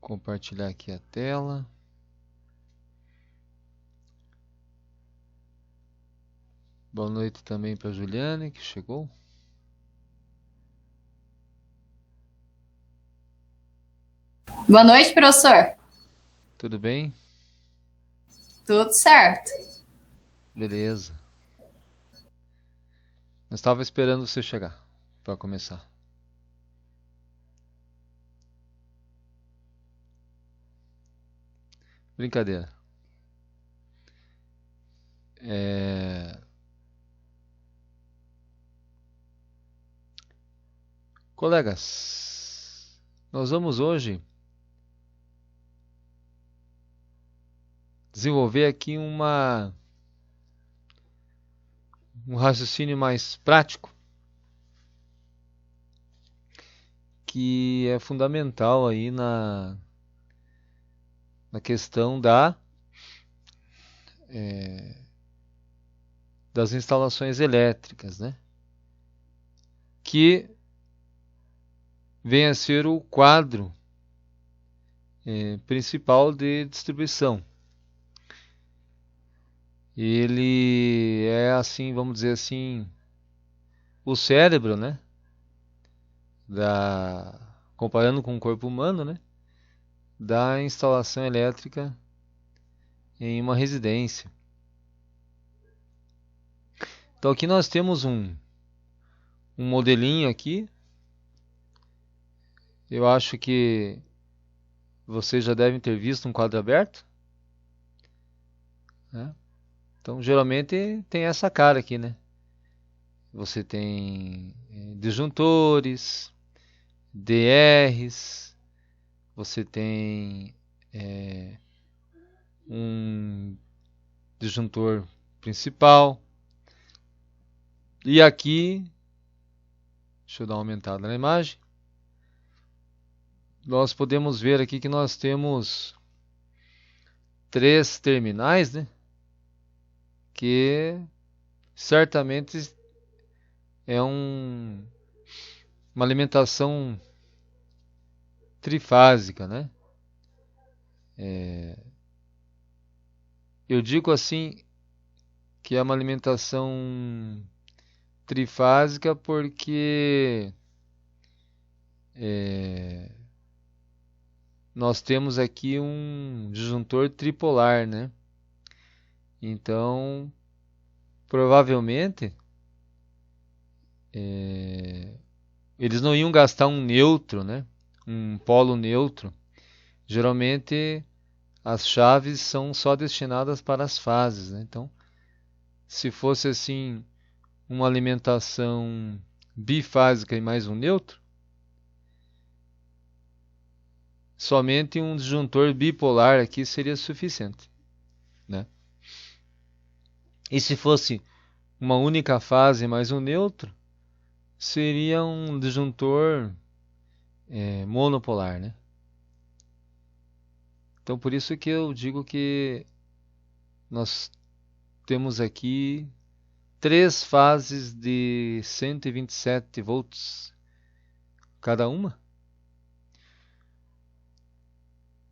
Compartilhar aqui a tela. Boa noite também para Juliane, que chegou. Boa noite, professor. Tudo bem? Tudo certo. Beleza. Eu estava esperando você chegar para começar. Brincadeira. Colegas, nós vamos hoje desenvolver aqui um raciocínio mais prático que é fundamental aí na questão das instalações elétricas, né? Que vem a ser o quadro principal de distribuição. Ele é assim, vamos dizer assim, o cérebro, né? Comparando com o corpo humano, né? Da instalação elétrica em uma residência. Então aqui nós temos um modelinho aqui. Eu acho que vocês já devem ter visto um quadro aberto, né? Então geralmente tem essa cara aqui, né? Você tem disjuntores, DRs, você tem um disjuntor principal. E aqui, deixa eu dar uma aumentada na imagem, nós podemos ver aqui que nós temos 3 terminais, né? Que certamente é uma alimentação trifásica, né? Eu digo assim que é uma alimentação trifásica porque nós temos aqui um disjuntor tripolar, né? Então, provavelmente, eles não iam gastar um neutro, né? Um polo neutro. Geralmente, as chaves são só destinadas para as fases, né? Então, se fosse assim, uma alimentação bifásica e mais um neutro, somente um disjuntor bipolar aqui seria suficiente, né? E se fosse uma única fase mais um neutro, seria um disjuntor monopolar, né? Então por isso que eu digo que nós temos aqui 3 fases de 127 volts cada uma.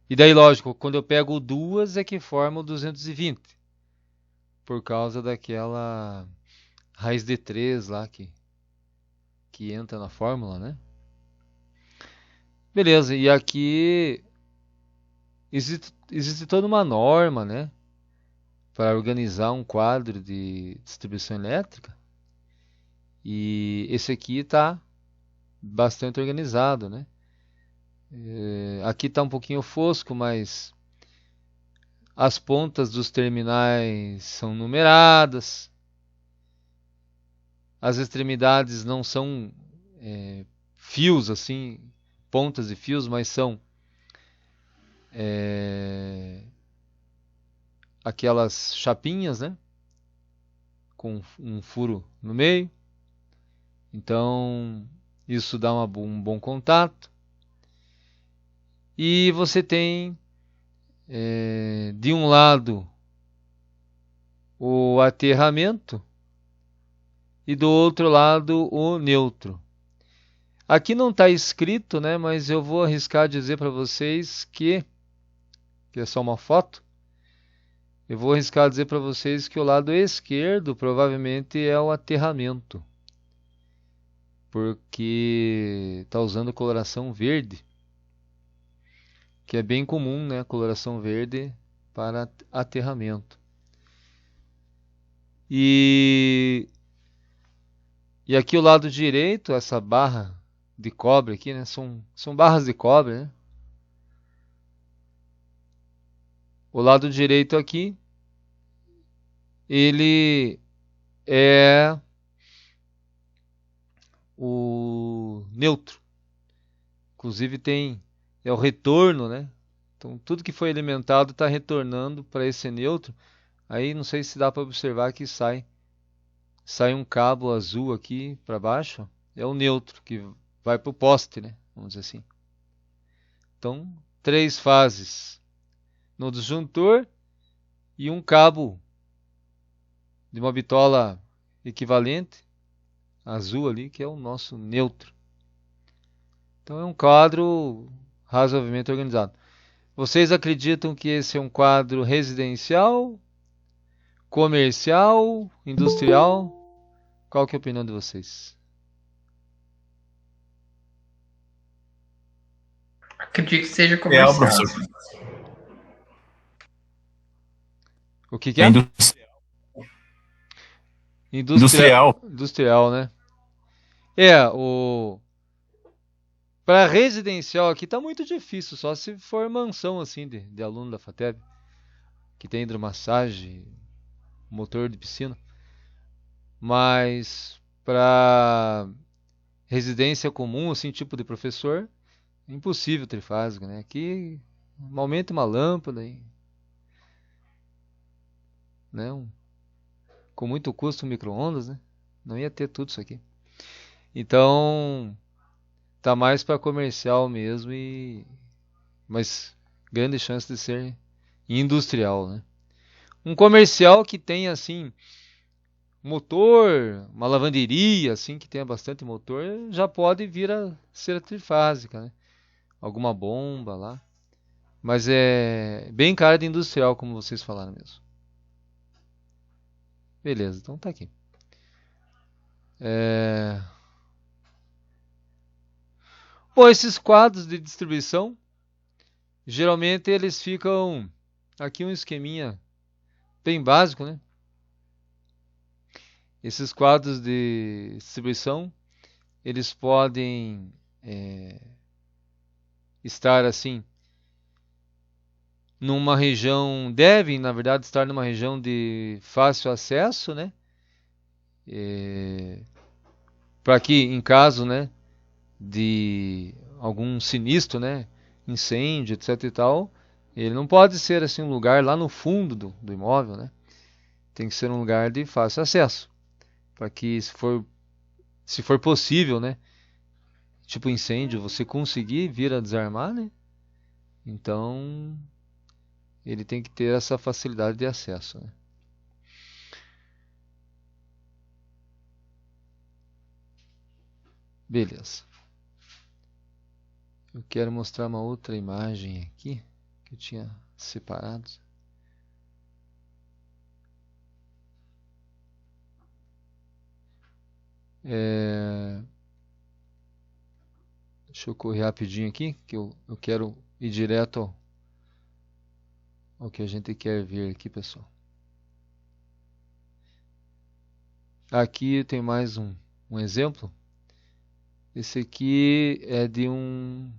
E daí, lógico, quando eu pego duas é que forma o 220, por causa daquela raiz de 3 lá que entra na fórmula, né? Beleza, e aqui existe toda uma norma, né? Para organizar um quadro de distribuição elétrica. E esse aqui está bastante organizado, né? Aqui está um pouquinho fosco, mas as pontas dos terminais são numeradas. As extremidades não são fios assim, pontas de fios, mas são aquelas chapinhas, né? Com um furo no meio. Então, isso dá um bom contato. E você tem, de um lado, o aterramento, e do outro lado o neutro. Aqui não está escrito, né, mas eu vou arriscar dizer para vocês que é só uma foto, eu vou arriscar dizer para vocês que o lado esquerdo provavelmente é o aterramento, porque está usando coloração verde, que é bem comum, né, coloração verde para aterramento. E aqui o lado direito, essa barra de cobre aqui, né, são barras de cobre, né? O lado direito aqui, ele é o neutro. Inclusive é o retorno, né? Então tudo que foi alimentado está retornando para esse neutro. Aí não sei se dá para observar que sai um cabo azul aqui para baixo. É o neutro que vai para o poste, né? Vamos dizer assim. Então 3 fases no disjuntor e um cabo de uma bitola equivalente azul ali, que é o nosso neutro. Então é um quadro razoavelmente organizado. Vocês acreditam que esse é um quadro residencial, comercial, industrial? Qual que é a opinião de vocês? Acredito que seja Real, comercial. professor. O que é? Industrial. Industrial, né? Para residencial aqui tá muito difícil, só se for mansão assim de aluno da FATEB, que tem hidromassagem, motor de piscina. Mas para residência comum, assim, tipo de professor, é impossível trifásico, né? Aqui aumenta uma lâmpada, né? Com muito custo um micro-ondas, né? Não ia ter tudo isso aqui. Então, tá mais para comercial mesmo, mas grande chance de ser industrial, né? Um comercial que tem assim motor, uma lavanderia assim que tenha bastante motor, já pode vir a ser trifásica, né? Alguma bomba lá. Mas é bem cara de industrial, como vocês falaram mesmo. Beleza, então tá aqui. Bom, esses quadros de distribuição, geralmente eles ficam aqui um esqueminha bem básico, né? Esses quadros de distribuição, eles podem estar assim numa região, devem na verdade estar numa região de fácil acesso, né? Para que em caso, né, de algum sinistro, né, incêndio, etc e tal, ele não pode ser assim um lugar lá no fundo do imóvel, né? Tem que ser um lugar de fácil acesso, para que se for possível, né, tipo incêndio, você conseguir vir a desarmar, né? Então ele tem que ter essa facilidade de acesso, né? Beleza. Eu quero mostrar uma outra imagem aqui que eu tinha separado. Deixa eu correr rapidinho aqui, que eu quero ir direto ao que a gente quer ver aqui, pessoal. Aqui tem mais um exemplo. Esse aqui é de um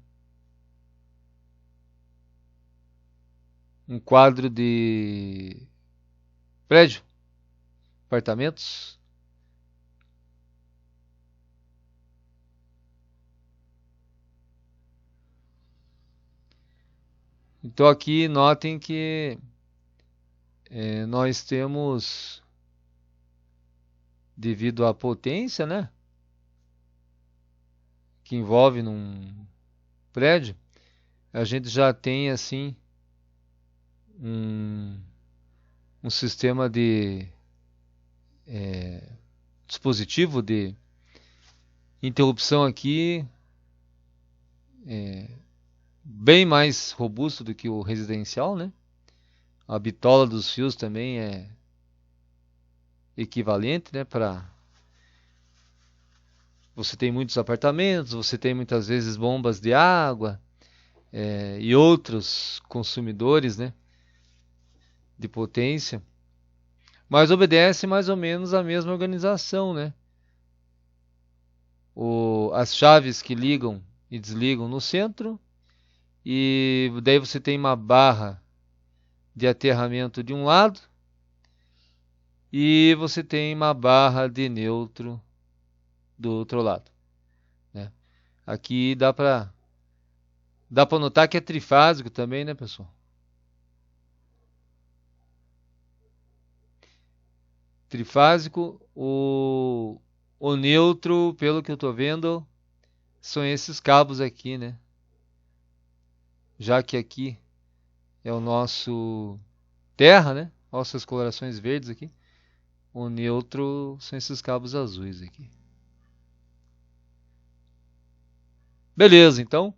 quadro de prédio, apartamentos. Então aqui notem que nós temos, devido à potência, né, que envolve num prédio, a gente já tem assim um sistema de dispositivo de interrupção aqui é bem mais robusto do que o residencial, né? A bitola dos fios também é equivalente, né? Para você tem muitos apartamentos, você tem muitas vezes bombas de água e outros consumidores, né? De potência, mas obedece mais ou menos a mesma organização, né? As chaves que ligam e desligam no centro, e daí você tem uma barra de aterramento de um lado e você tem uma barra de neutro do outro lado, né? Aqui dá para notar que é trifásico também, né, pessoal? Trifásico, o neutro, pelo que eu estou vendo, são esses cabos aqui, né? Já que aqui é o nosso terra, né? Olha essas colorações verdes aqui. O neutro são esses cabos azuis aqui. Beleza, então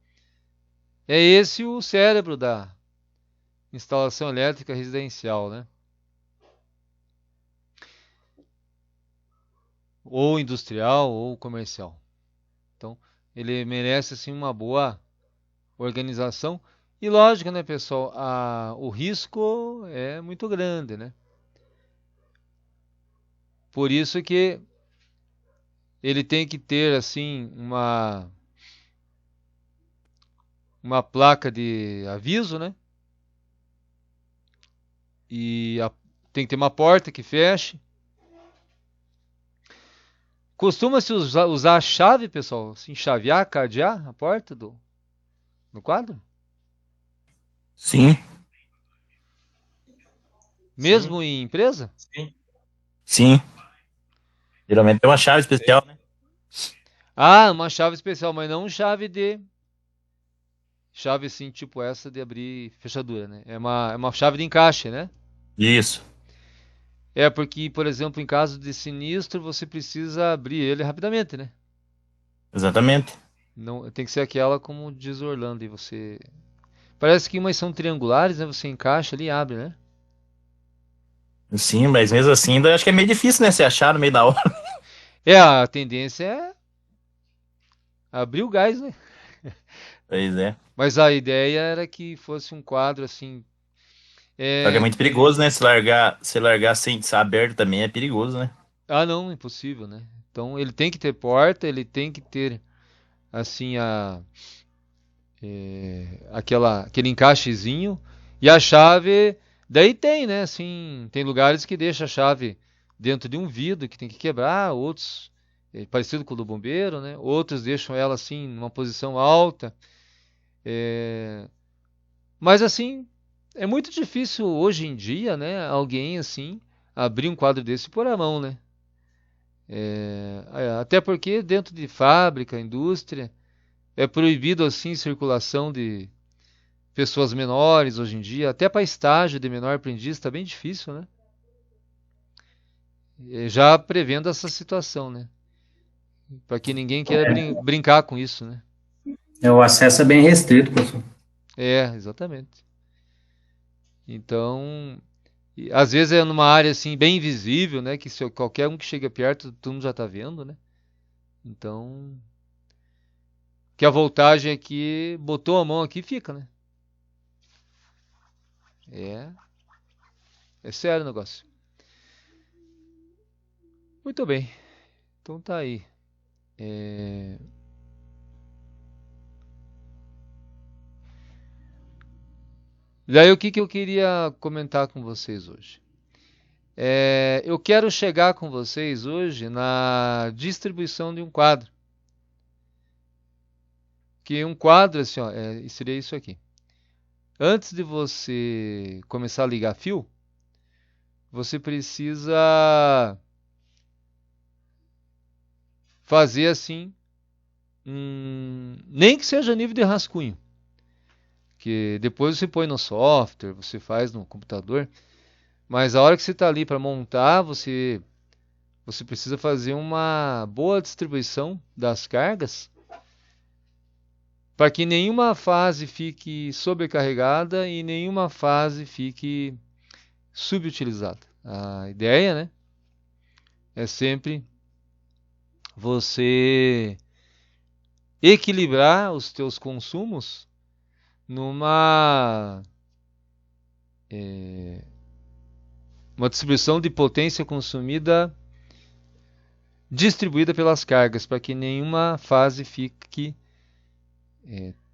é esse o cérebro da instalação elétrica residencial, né? Ou industrial ou comercial. Então, ele merece assim uma boa organização. E lógico, né, pessoal, o risco é muito grande, né? Por isso que ele tem que ter assim uma placa de aviso, né? E tem que ter uma porta que feche. Costuma-se usar a chave, pessoal, assim, chavear, cadear a porta no quadro? Sim, sim, Mesmo em empresa? sim. Sim. Geralmente tem uma chave especial, né? Ah, uma chave especial, mas não chave assim, tipo essa de abrir fechadura, né? É uma chave de encaixe, né? Isso, É porque, por exemplo, em caso de sinistro, você precisa abrir ele rapidamente, né? exatamente. Não, tem que ser aquela como diz Orlando e você. Parece que umas são triangulares, né? Você encaixa ali e abre, né? Sim, mas mesmo assim, ainda acho que é meio difícil, né? Se achar no meio da hora. A tendência é abrir o gás, né? Pois é. Mas a ideia era que fosse um quadro assim. Só que é É... muito perigoso, né? Se largar sem estar aberto também é perigoso, né? Ah, não, impossível, né? Então ele tem que ter porta, ele tem que ter assim aquele encaixezinho e a chave. Daí tem, né? Assim, tem lugares que deixa a chave dentro de um vidro que tem que quebrar, outros parecido com o do bombeiro, né? Outros deixam ela assim numa posição alta. É, Mas assim, é muito difícil hoje em dia, né? Alguém assim abrir um quadro desse e pôr a mão, né? Até porque dentro de fábrica, indústria, é proibido assim circulação de pessoas menores hoje em dia, até para estágio de menor aprendiz está bem difícil, né? Já prevendo essa situação, né? Para que ninguém queira brincar com isso, né? O acesso é bem restrito, professor. Exatamente. Então, às vezes é numa área assim bem invisível, né? Que se qualquer um que chega perto, todo mundo já está vendo, né? Então, que a voltagem aqui, botou a mão aqui, fica, né? É, é sério o negócio. Muito bem. Então tá aí. É... Daí o que eu queria comentar com vocês hoje? Eu quero chegar com vocês hoje na distribuição de um quadro. Que um quadro, assim, ó, seria isso aqui. Antes de você começar a ligar fio, você precisa fazer assim, nem que seja nível de rascunho. Que depois você põe no software, você faz no computador. Mas a hora que você está ali para montar, você você precisa fazer uma boa distribuição das cargas para que nenhuma fase fique sobrecarregada e nenhuma fase fique subutilizada. A ideia, né, é sempre você equilibrar os teus consumos numa uma distribuição de potência consumida distribuída pelas cargas, para que nenhuma fase fique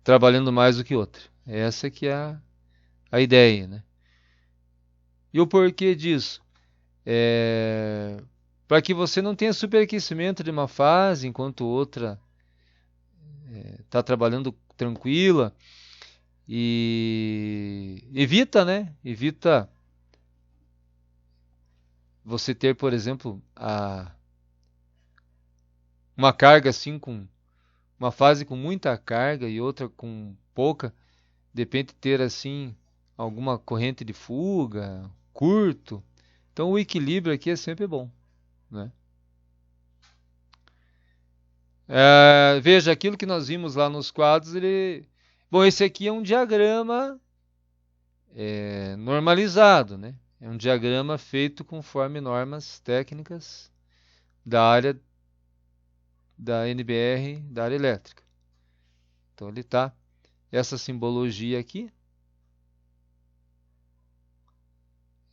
trabalhando mais do que outra. Essa que é a ideia, né? E o porquê disso? Para que você não tenha superaquecimento de uma fase enquanto outra está trabalhando tranquila, e evita, né? Evita você ter, por exemplo, uma carga assim, com uma fase com muita carga e outra com pouca, de repente ter assim alguma corrente de fuga, curto. Então o equilíbrio aqui é sempre bom, né? Veja, aquilo que nós vimos lá nos quadros, bom, esse aqui é um diagrama normalizado, né? É um diagrama feito conforme normas técnicas da área da NBR, da área elétrica. Então ele está essa simbologia aqui.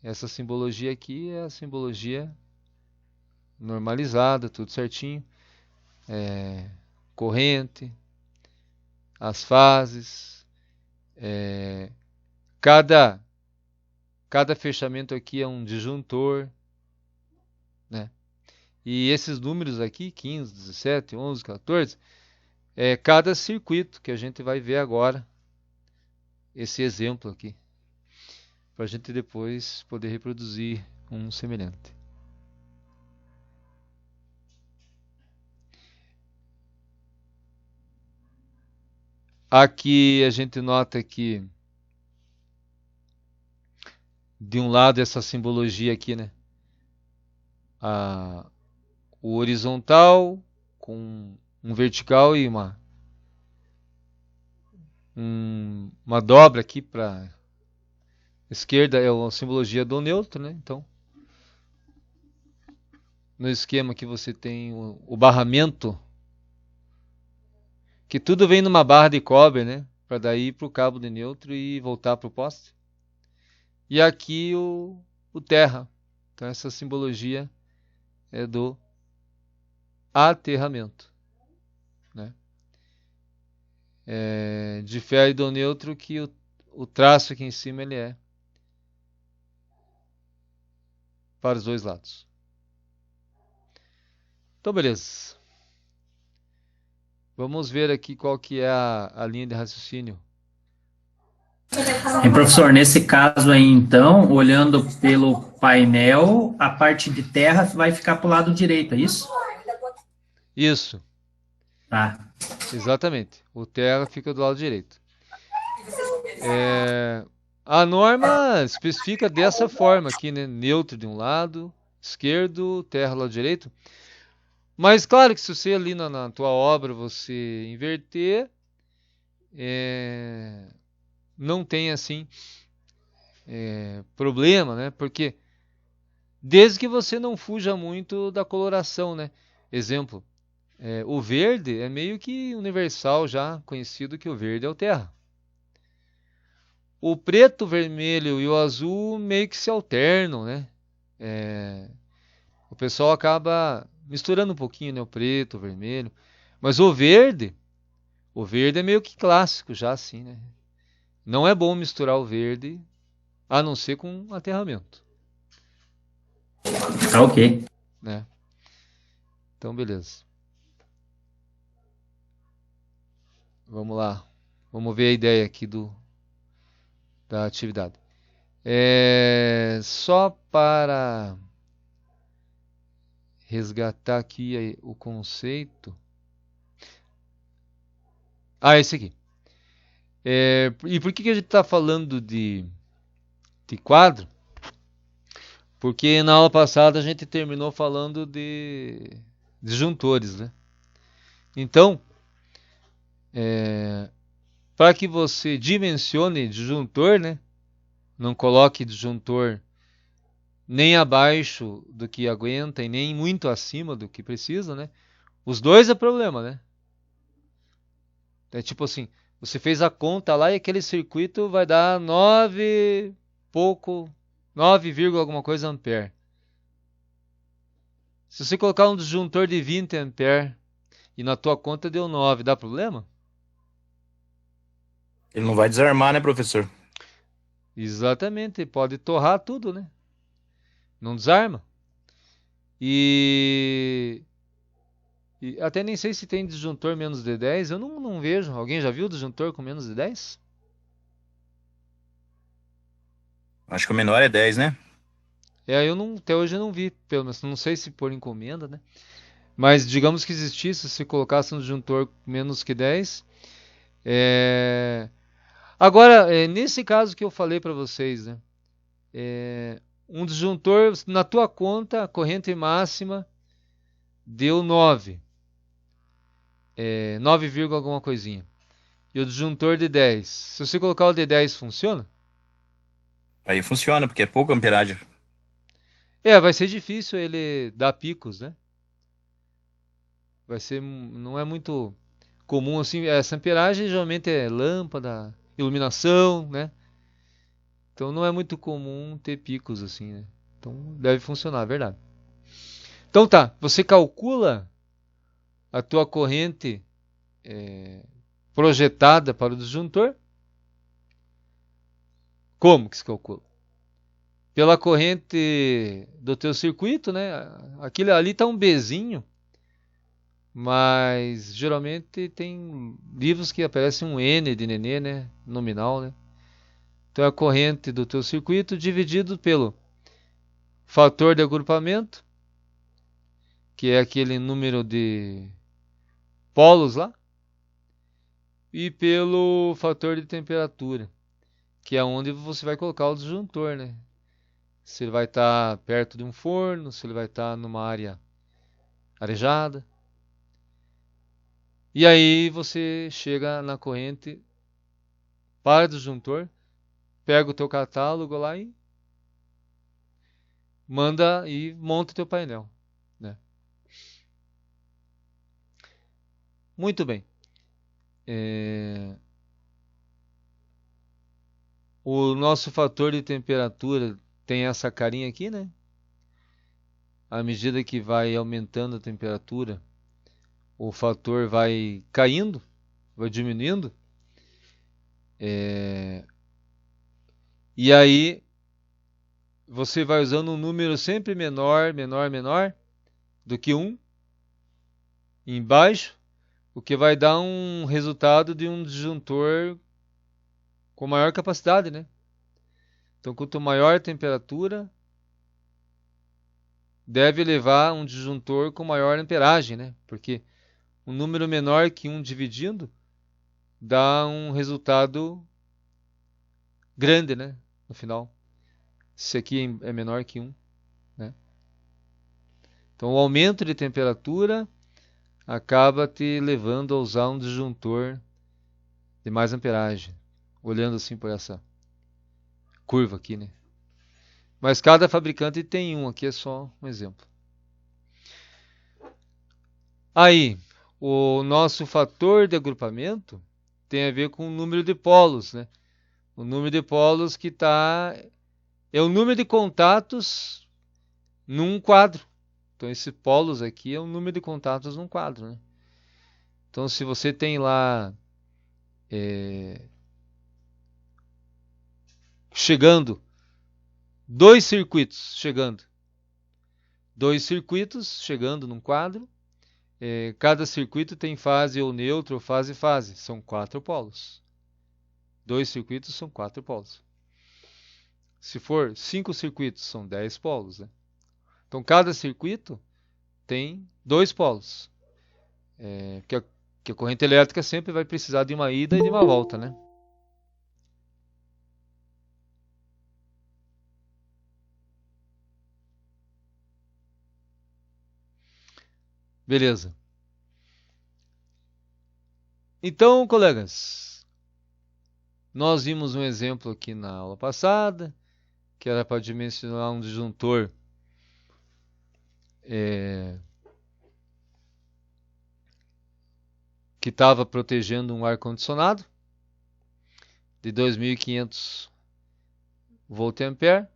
Essa simbologia aqui é a simbologia normalizada, tudo certinho. Corrente, as fases, cada fechamento aqui é um disjuntor, né? E esses números aqui, 15, 17, 11, 14, é cada circuito que a gente vai ver agora, esse exemplo aqui, para a gente depois poder reproduzir um semelhante. Aqui a gente nota que de um lado essa simbologia aqui, né? O horizontal com um vertical e uma dobra aqui para esquerda é a simbologia do neutro, né? Então, no esquema que você tem o barramento, que tudo vem numa barra de cobre, né? Para daí ir para o cabo de neutro e voltar para o poste. E aqui o terra. Então essa simbologia é do aterramento, né? Difere do neutro que o traço aqui em cima ele é para os dois lados. Então beleza. Vamos ver aqui qual que é a linha de raciocínio. Professor, nesse caso aí, então, olhando pelo painel, a parte de terra vai ficar para o lado direito, é isso? Isso. Tá. Exatamente. O terra fica do lado direito. A norma especifica dessa forma aqui, né? Neutro de um lado, esquerdo, terra do lado direito. Mas claro que se você ali na tua obra você inverter, não tem assim problema, né? Porque desde que você não fuja muito da coloração, né? Exemplo, o verde é meio que universal, já conhecido que o verde é o terra. O preto, o vermelho e o azul meio que se alternam, né? O pessoal acaba misturando um pouquinho, né? O preto, o vermelho. Mas o verde é meio que clássico já assim, né? Não é bom misturar o verde, a não ser com aterramento. Tá ok. Né? Então, beleza. Vamos lá. Vamos ver a ideia aqui da atividade. Só para resgatar aqui o conceito. Esse aqui. E por que a gente está falando de quadro? Porque na aula passada a gente terminou falando de disjuntores, né? Então, para que você dimensione disjuntor, né? Não coloque disjuntor nem abaixo do que aguenta e nem muito acima do que precisa, né? Os dois é problema, né? É tipo assim, você fez a conta lá e aquele circuito vai dar 9 pouco, 9, alguma coisa ampere. Se você colocar um disjuntor de 20 ampere e na tua conta deu 9, dá problema? Ele não vai desarmar, né, professor? Exatamente, pode torrar tudo, né? Não desarma. E até nem sei se tem disjuntor menos de 10, eu não vejo. Alguém já viu disjuntor com menos de 10? Acho que o menor é 10, né? Eu não, até hoje eu não vi, pelo menos não sei se por encomenda, né? Mas digamos que existisse, se colocasse um disjuntor menos que 10. Agora, nesse caso que eu falei para vocês, né? Um disjuntor, na tua conta, a corrente máxima deu 9. 9, alguma coisinha. E o disjuntor de 10. Se você colocar o de 10, funciona? Aí funciona, porque é pouca amperagem. Vai ser difícil ele dar picos, né? Não é muito comum assim. Essa amperagem geralmente é lâmpada, iluminação, né? Então não é muito comum ter picos assim, né? Então deve funcionar, é verdade. Então tá, você calcula a tua corrente projetada para o disjuntor. Como que se calcula? Pela corrente do teu circuito, né? Aquilo ali está um Bzinho, mas geralmente tem livros que aparecem um N de nenê, né? Nominal, né? Então é a corrente do teu circuito dividido pelo fator de agrupamento, que é aquele número de polos lá, e pelo fator de temperatura, que é onde você vai colocar o disjuntor, né? Se ele vai estar perto de um forno, se ele vai estar numa área arejada. E aí você chega na corrente para o disjuntor, pega o teu catálogo lá e manda e monta o teu painel, né? Muito bem. O nosso fator de temperatura tem essa carinha aqui, né? À medida que vai aumentando a temperatura, o fator vai caindo, vai diminuindo. E aí você vai usando um número sempre menor do que 1 embaixo, o que vai dar um resultado de um disjuntor com maior capacidade, né? Então, quanto maior a temperatura, deve levar um disjuntor com maior amperagem, né? Porque um número menor que 1 dividindo dá um resultado grande, né? No final. Se aqui é menor que 1, né? Então, o aumento de temperatura acaba te levando a usar um disjuntor de mais amperagem. Olhando assim por essa curva aqui, né? Mas cada fabricante tem um, aqui é só um exemplo. Aí, o nosso fator de agrupamento tem a ver com o número de polos, né? O número de polos que é o número de contatos num quadro. Então, esse polos aqui é o número de contatos num quadro, né? Então, se você tem lá chegando dois circuitos chegando num quadro, cada circuito tem fase ou neutro ou fase. São 4 polos. 2 circuitos são 4 polos. Se for 5 circuitos, são 10 polos, né? Então, cada circuito tem 2 polos. Porque a corrente elétrica sempre vai precisar de uma ida e de uma volta, né? Beleza. Então, colegas, nós vimos um exemplo aqui na aula passada, que era para dimensionar um disjuntor que estava protegendo um ar-condicionado de 2.500 volt-ampere,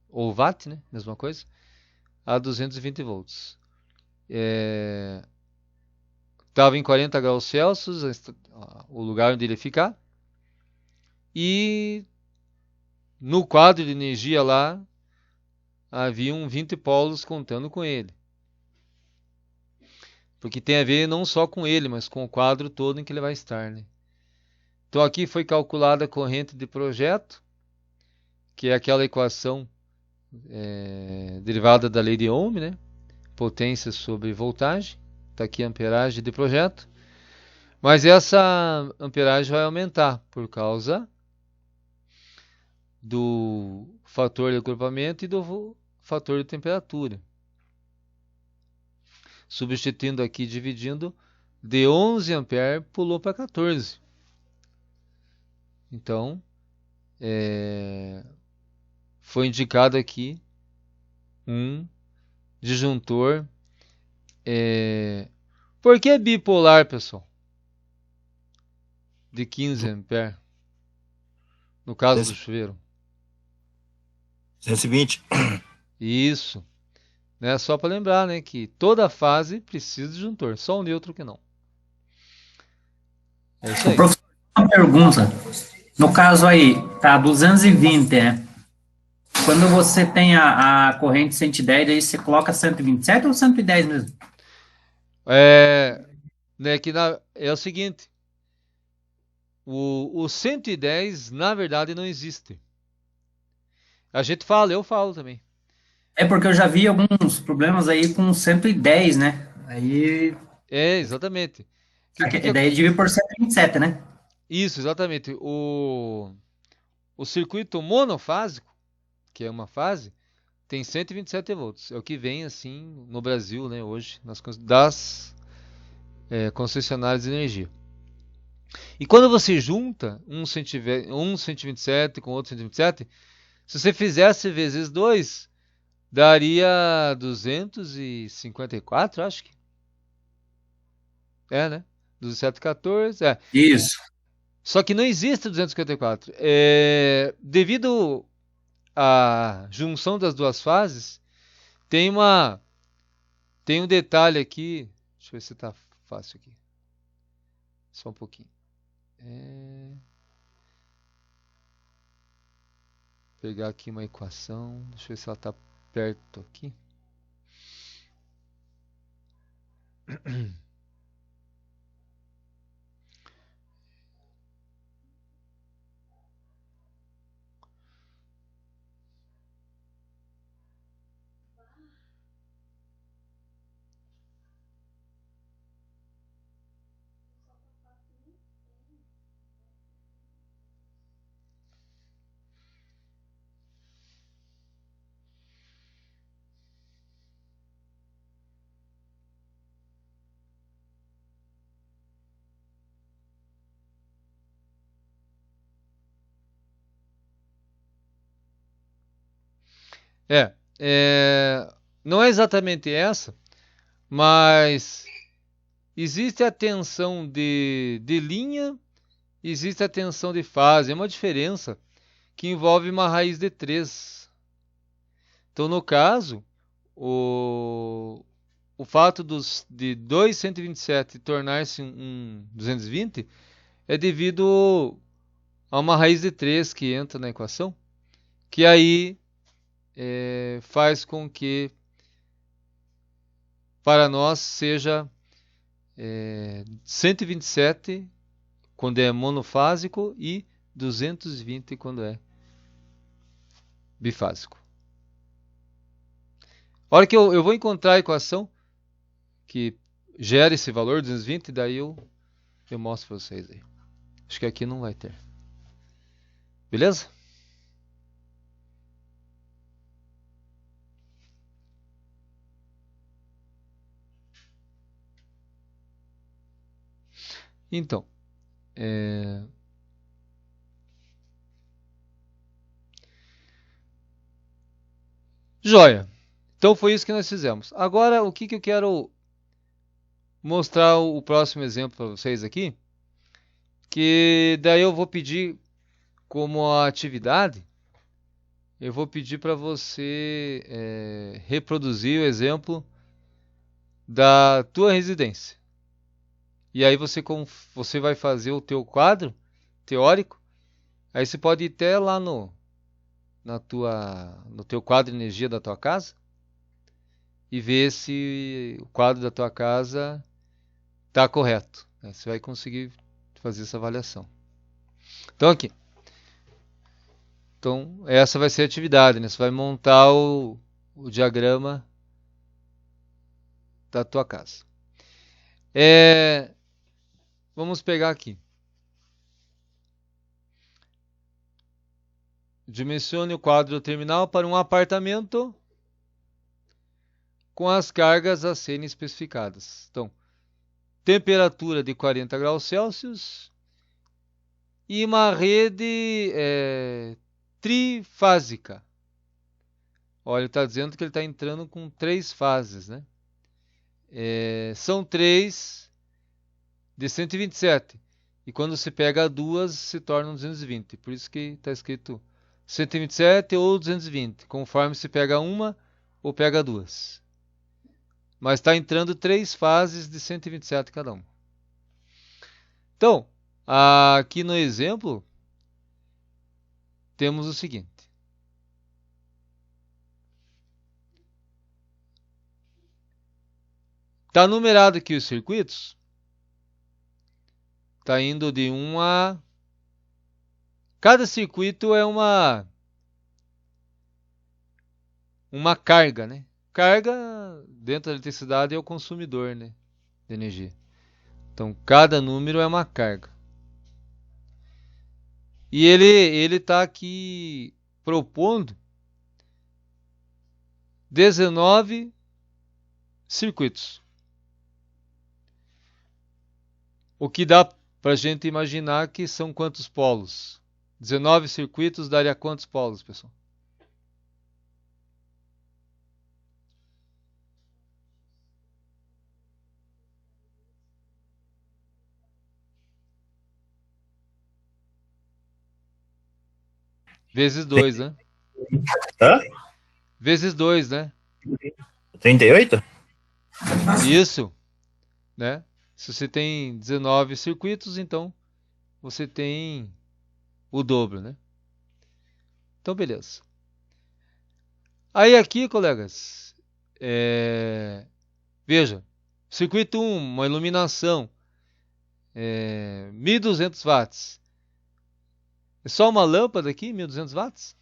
ou watt, né? Mesma coisa, a 220 volts. Estava em 40 graus Celsius, o lugar onde ele ficar, e no quadro de energia lá, haviam 20 polos contando com ele. Porque tem a ver não só com ele, mas com o quadro todo em que ele vai estar, né? Então aqui foi calculada a corrente de projeto, que é aquela equação derivada da lei de Ohm, né? Potência sobre voltagem. Está aqui a amperagem de projeto. Mas essa amperagem vai aumentar por causa do fator de agrupamento e do fator de temperatura. Substituindo aqui, dividindo, de 11 ampere pulou para 14. Então, foi indicado aqui um disjuntor. Por que bipolar, pessoal? De 15 ampere. No caso do chuveiro. 120. Isso. Né? Só para lembrar, né, que toda fase precisa de disjuntor. Só o neutro que não. É isso aí. Professor, uma pergunta. No caso aí, tá 220, né? Quando você tem a corrente 110, aí você coloca 127 ou 110 mesmo? Né, é o seguinte. O 110, na verdade, não existe. A gente fala, eu falo também. É porque eu já vi alguns problemas aí com 110, né? Aí. Exatamente. Daí divide por 127, né? Isso, exatamente. O circuito monofásico, que é uma fase, tem 127 volts. É o que vem assim no Brasil, né, hoje, das concessionárias de energia. E quando você junta um 127 com outro 127, se você fizesse vezes 2, daria 254, acho que. Né? 214, Isso. Só que não existe 254. Devido à junção das duas fases, tem um detalhe aqui. Deixa eu ver se está fácil aqui. Só um pouquinho. Pegar aqui uma equação. Deixa eu ver se ela está perto aqui. Não é exatamente essa, mas existe a tensão de linha, existe a tensão de fase. É uma diferença que envolve uma raiz de 3. Então, no caso, o fato de 227 tornar-se um 220 é devido a uma raiz de 3 que entra na equação, que aí faz com que para nós seja 127 quando é monofásico e 220 quando é bifásico. A hora que eu vou encontrar a equação que gera esse valor 220, daí eu mostro para vocês aí. Acho que aqui não vai ter. Beleza? Então, joia. Então foi isso que nós fizemos. Agora, o que eu quero mostrar o próximo exemplo para vocês aqui, que daí eu vou pedir como atividade, eu vou pedir para você reproduzir o exemplo da tua residência. E aí você vai fazer o teu quadro teórico. Aí você pode ir até lá no teu quadro de energia da tua casa e ver se o quadro da tua casa está correto. Aí você vai conseguir fazer essa avaliação. Então aqui. Então essa vai ser a atividade, né? Você vai montar o diagrama da tua casa. Vamos pegar aqui. Dimensione o quadro terminal para um apartamento com as cargas a serem especificadas. Então, temperatura de 40 graus Celsius e uma rede trifásica. Olha, ele está dizendo que ele está entrando com 3 fases, né? São 3 de 127. E quando se pega 2, se tornam 220. Por isso que está escrito 127 ou 220, conforme se pega uma ou pega 2. Mas está entrando 3 fases de 127 cada uma. Então, aqui no exemplo, temos o seguinte. Está numerado aqui os circuitos. Está indo de 1 a... Cada circuito é uma carga, né? Carga dentro da eletricidade é o consumidor, né, de energia. Então, cada número é uma carga. E ele está aqui propondo 19 circuitos. O que dá para a gente imaginar que são quantos polos? 19 circuitos daria quantos polos, pessoal? Vezes 2, né? Hã? Vezes 2, né? 38? Isso, né? Se você tem 19 circuitos, então você tem o dobro, né? Então, beleza. Aí aqui, colegas, veja, circuito 1, uma iluminação, 1.200 watts. É só uma lâmpada aqui, 1.200 watts?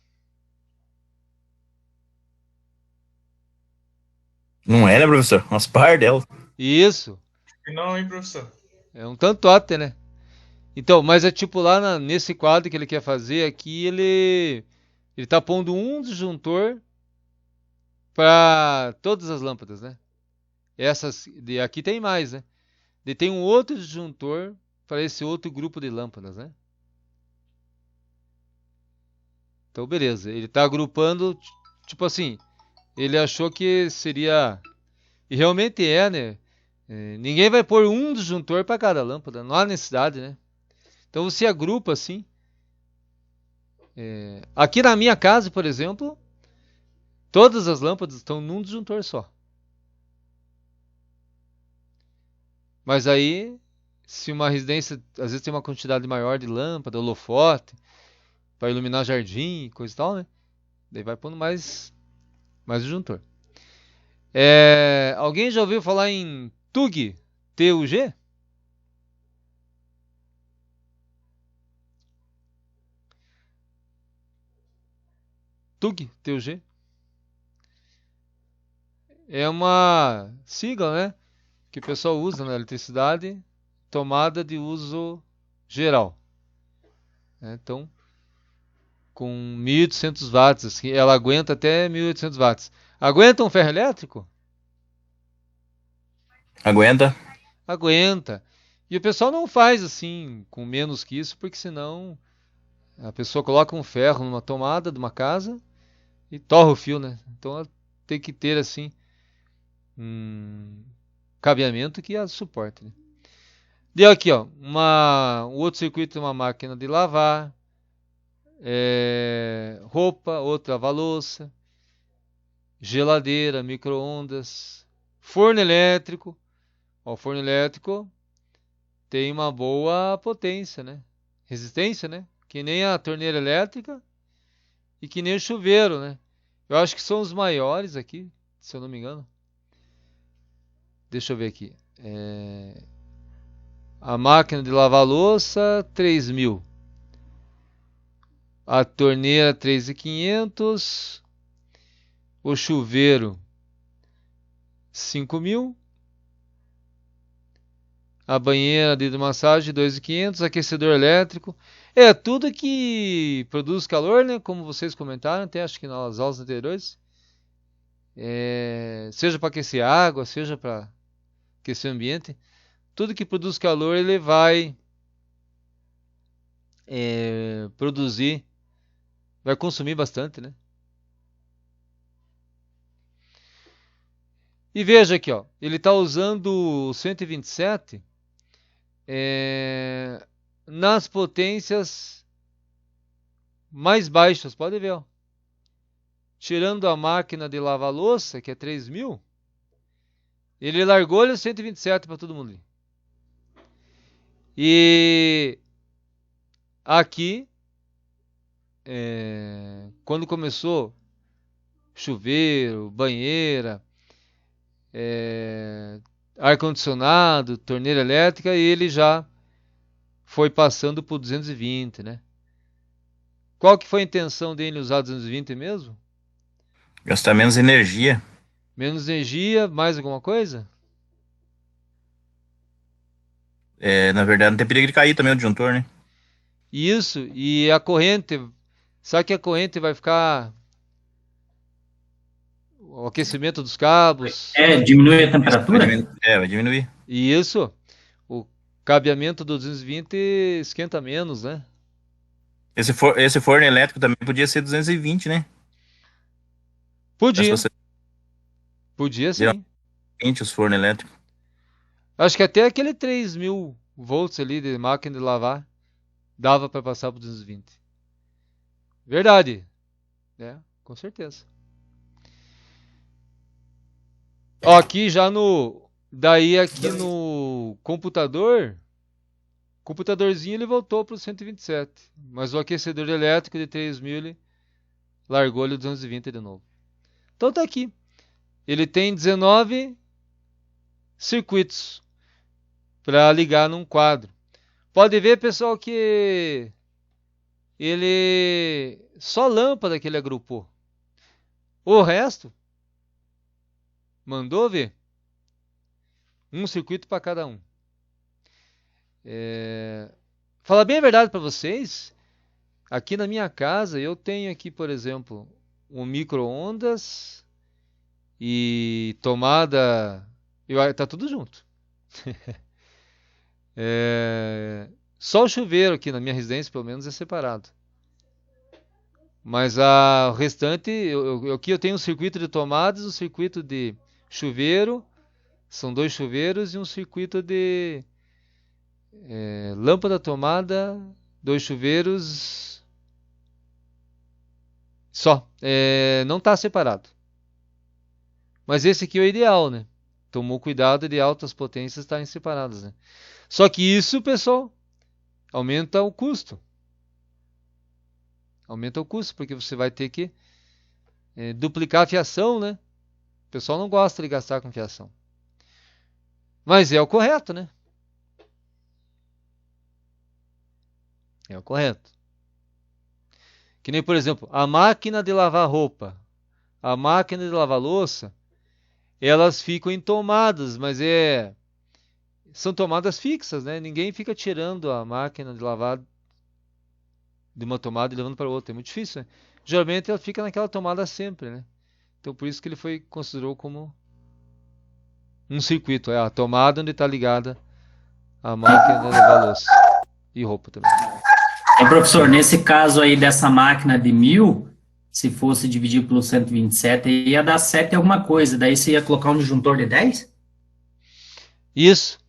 Não é, né, professor? Umas par dela. Isso, Não, hein, professor? é um tantote, né? Então, mas é tipo lá nesse quadro que ele quer fazer aqui, ele tá pondo um disjuntor para todas as lâmpadas, né? Aqui tem mais, né? E tem um outro disjuntor para esse outro grupo de lâmpadas, né? Então, beleza. Ele está agrupando, tipo assim, ele achou que seria... E realmente é, né? Ninguém vai pôr um disjuntor para cada lâmpada, não há necessidade, né? Então você agrupa assim. Aqui na minha casa, por exemplo, todas as lâmpadas estão num disjuntor só. Mas aí, se uma residência, às vezes tem uma quantidade maior de lâmpada, holofote, para iluminar jardim, coisa e tal, né? Daí vai pondo mais disjuntor. Alguém já ouviu falar em TUG? TUG? TUG, TUG. É uma sigla, né? Que o pessoal usa na eletricidade, tomada de uso geral. Então, com 1.800 watts, assim, ela aguenta até 1.800 watts. Aguenta um ferro elétrico? Aguenta. Aguenta. E o pessoal não faz assim, com menos que isso, porque senão a pessoa coloca um ferro numa tomada de uma casa e torra o fio, né? Então ela tem que ter assim um cabeamento que a suporte, né? Deu aqui, ó, um outro circuito, uma máquina de lavar, roupa, outra lava-louça, geladeira, micro-ondas, forno elétrico. Ó, o forno elétrico tem uma boa potência, né? Resistência, né? Que nem a torneira elétrica e que nem o chuveiro, né? Eu acho que são os maiores aqui, se eu não me engano. Deixa eu ver aqui. A máquina de lavar louça, 3.000. A torneira, 3.500. O chuveiro, 5.000. A banheira de hidromassagem, 2.500. Aquecedor elétrico. Tudo que produz calor, né? Como vocês comentaram, até acho que nas aulas anteriores. Seja para aquecer água, seja para aquecer o ambiente. Tudo que produz calor, ele vai produzir, vai consumir bastante, né? E veja aqui, ó, ele está usando o 127 nas potências mais baixas, pode ver, ó. Tirando a máquina de lavar louça, que é 3.000, ele largou o 127 para todo mundo ali. E aqui, quando começou chuveiro, banheira, ar-condicionado, torneira elétrica, ele já foi passando por 220, né? Qual que foi a intenção dele usar 220 mesmo? Gastar menos energia. Menos energia, mais alguma coisa? Na verdade, não tem perigo de cair também o disjuntor, né? Isso, e a corrente, sabe que a corrente vai ficar, o aquecimento dos cabos, Diminui a temperatura? Vai diminuir. e isso, o cabeamento do 220 esquenta menos, né? Esse forno elétrico também podia ser 220, né? Podia, Se você podia virar sim. 20 os fornos elétricos. Acho que até aquele 3.000 volts ali de máquina de lavar dava para passar por 220. Verdade, né? Com certeza. Ó, aqui já daí aqui no computadorzinho ele voltou para o 127, mas o aquecedor elétrico de 3.000 ele largou ele 220 de novo. Então tá aqui. Ele tem 19 circuitos para ligar num quadro. Pode ver, pessoal, que ele só lâmpada que ele agrupou. O resto mandou ver. Um circuito para cada um. Falar bem a verdade para vocês, aqui na minha casa eu tenho aqui, por exemplo, um micro-ondas e tomada. Tá tudo junto. Só o chuveiro aqui na minha residência, pelo menos, é separado. Mas o restante, aqui eu tenho um circuito de tomadas, um circuito de chuveiro, são 2 chuveiros e um circuito de lâmpada tomada, 2 chuveiros, só. Não está separado. Mas esse aqui é o ideal, né? Tomou cuidado de altas potências estarem separadas, né? Só que isso, pessoal, aumenta o custo. Aumenta o custo, porque você vai ter que duplicar a fiação, né? O pessoal não gosta de gastar com fiação. Mas é o correto, né? É o correto. Que nem, por exemplo, a máquina de lavar roupa, a máquina de lavar louça, elas ficam em tomadas, mas são tomadas fixas, né? Ninguém fica tirando a máquina de lavar de uma tomada e levando para outra. É muito difícil, né? Geralmente ela fica naquela tomada sempre, né? Então por isso que ele considerou como um circuito. É a tomada onde está ligada a máquina de lavar louça. E roupa também. Professor, nesse caso aí dessa máquina de 1000, se fosse dividir pelo 127, ia dar 7 alguma coisa. Daí você ia colocar um disjuntor de 10? Isso.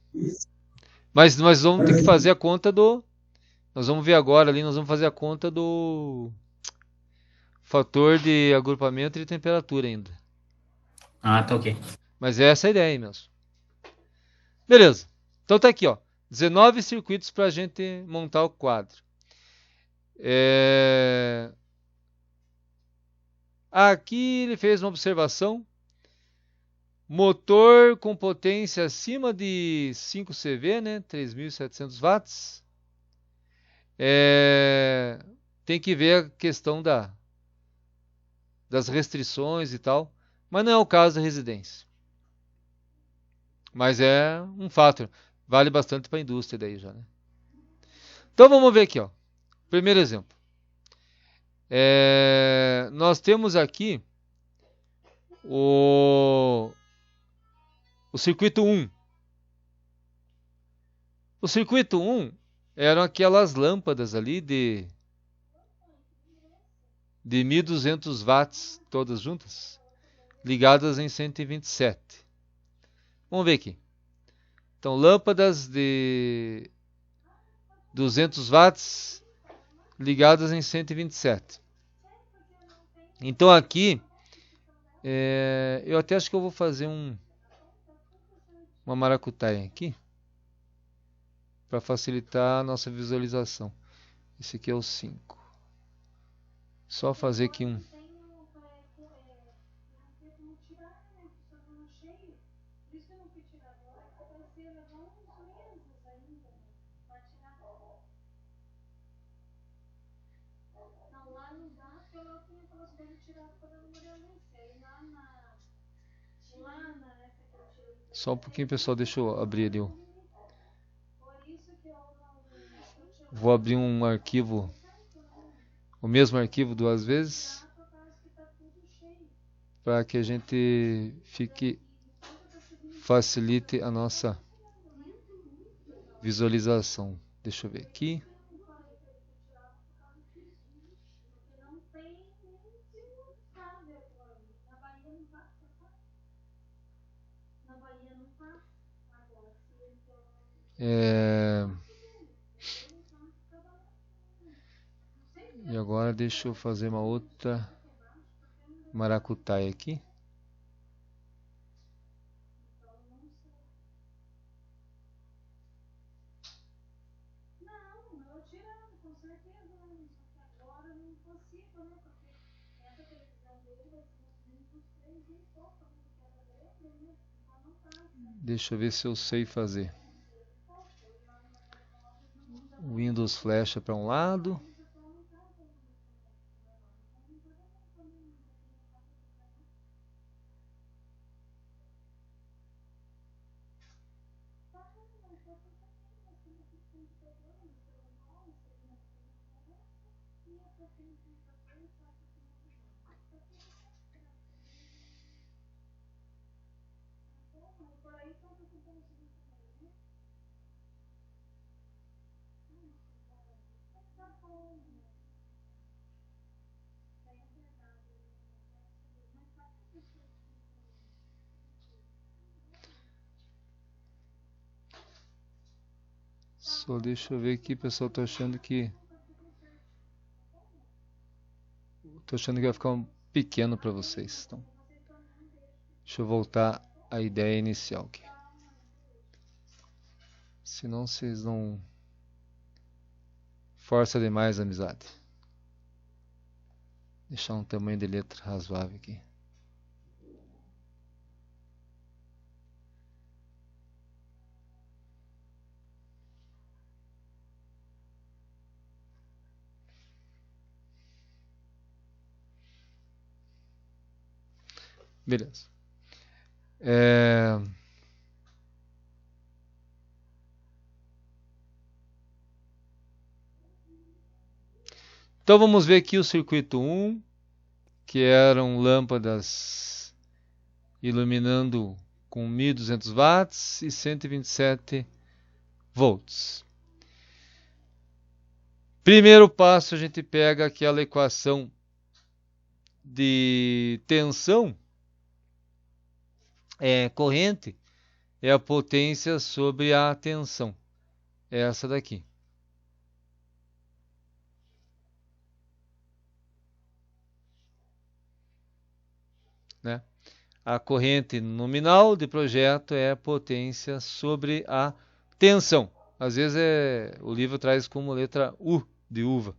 Mas nós vamos ter que fazer a conta do... Nós vamos ver agora ali, nós vamos fazer a conta do fator de agrupamento e de temperatura ainda. Ah, tá ok. Mas é essa a ideia aí mesmo. Beleza. Então tá aqui, ó. 19 circuitos para a gente montar o quadro. Aqui ele fez uma observação. Motor com potência acima de 5 CV, né? 3.700 watts. Tem que ver a questão das restrições e tal. Mas não é o caso da residência. Mas é um fator. Vale bastante para a indústria daí já, né? Então vamos ver aqui, ó. Primeiro exemplo. Nós temos aqui o circuito 1. O circuito 1 eram aquelas lâmpadas ali de 1.200 watts, todas juntas, ligadas em 127. Vamos ver aqui. Então, lâmpadas de 200 watts ligadas em 127. Então aqui, eu até acho que eu vou fazer uma maracutaia aqui, para facilitar a nossa visualização. Esse aqui é o 5. Só fazer aqui um... Só um pouquinho, pessoal, deixa eu abrir ali. Vou abrir um arquivo, o mesmo arquivo 2 vezes, para que a gente facilite a nossa visualização. Deixa eu ver aqui. E agora deixa eu fazer uma outra maracutaia aqui. Deixa eu ver se eu sei fazer. Windows flecha para um lado. Só deixa eu ver aqui, pessoal. Tô achando que vai ficar pequeno para vocês. Então, deixa eu voltar à ideia inicial aqui. Senão vocês não força demais a amizade. Deixar um tamanho de letra razoável aqui. Beleza. Então vamos ver aqui o circuito 1, que eram lâmpadas iluminando com 1.200 watts e 127 volts. Primeiro passo, a gente pega aquela equação de tensão, corrente, é a potência sobre a tensão. É essa daqui. Né? A corrente nominal de projeto é a potência sobre a tensão. Às vezes o livro traz como letra U de uva.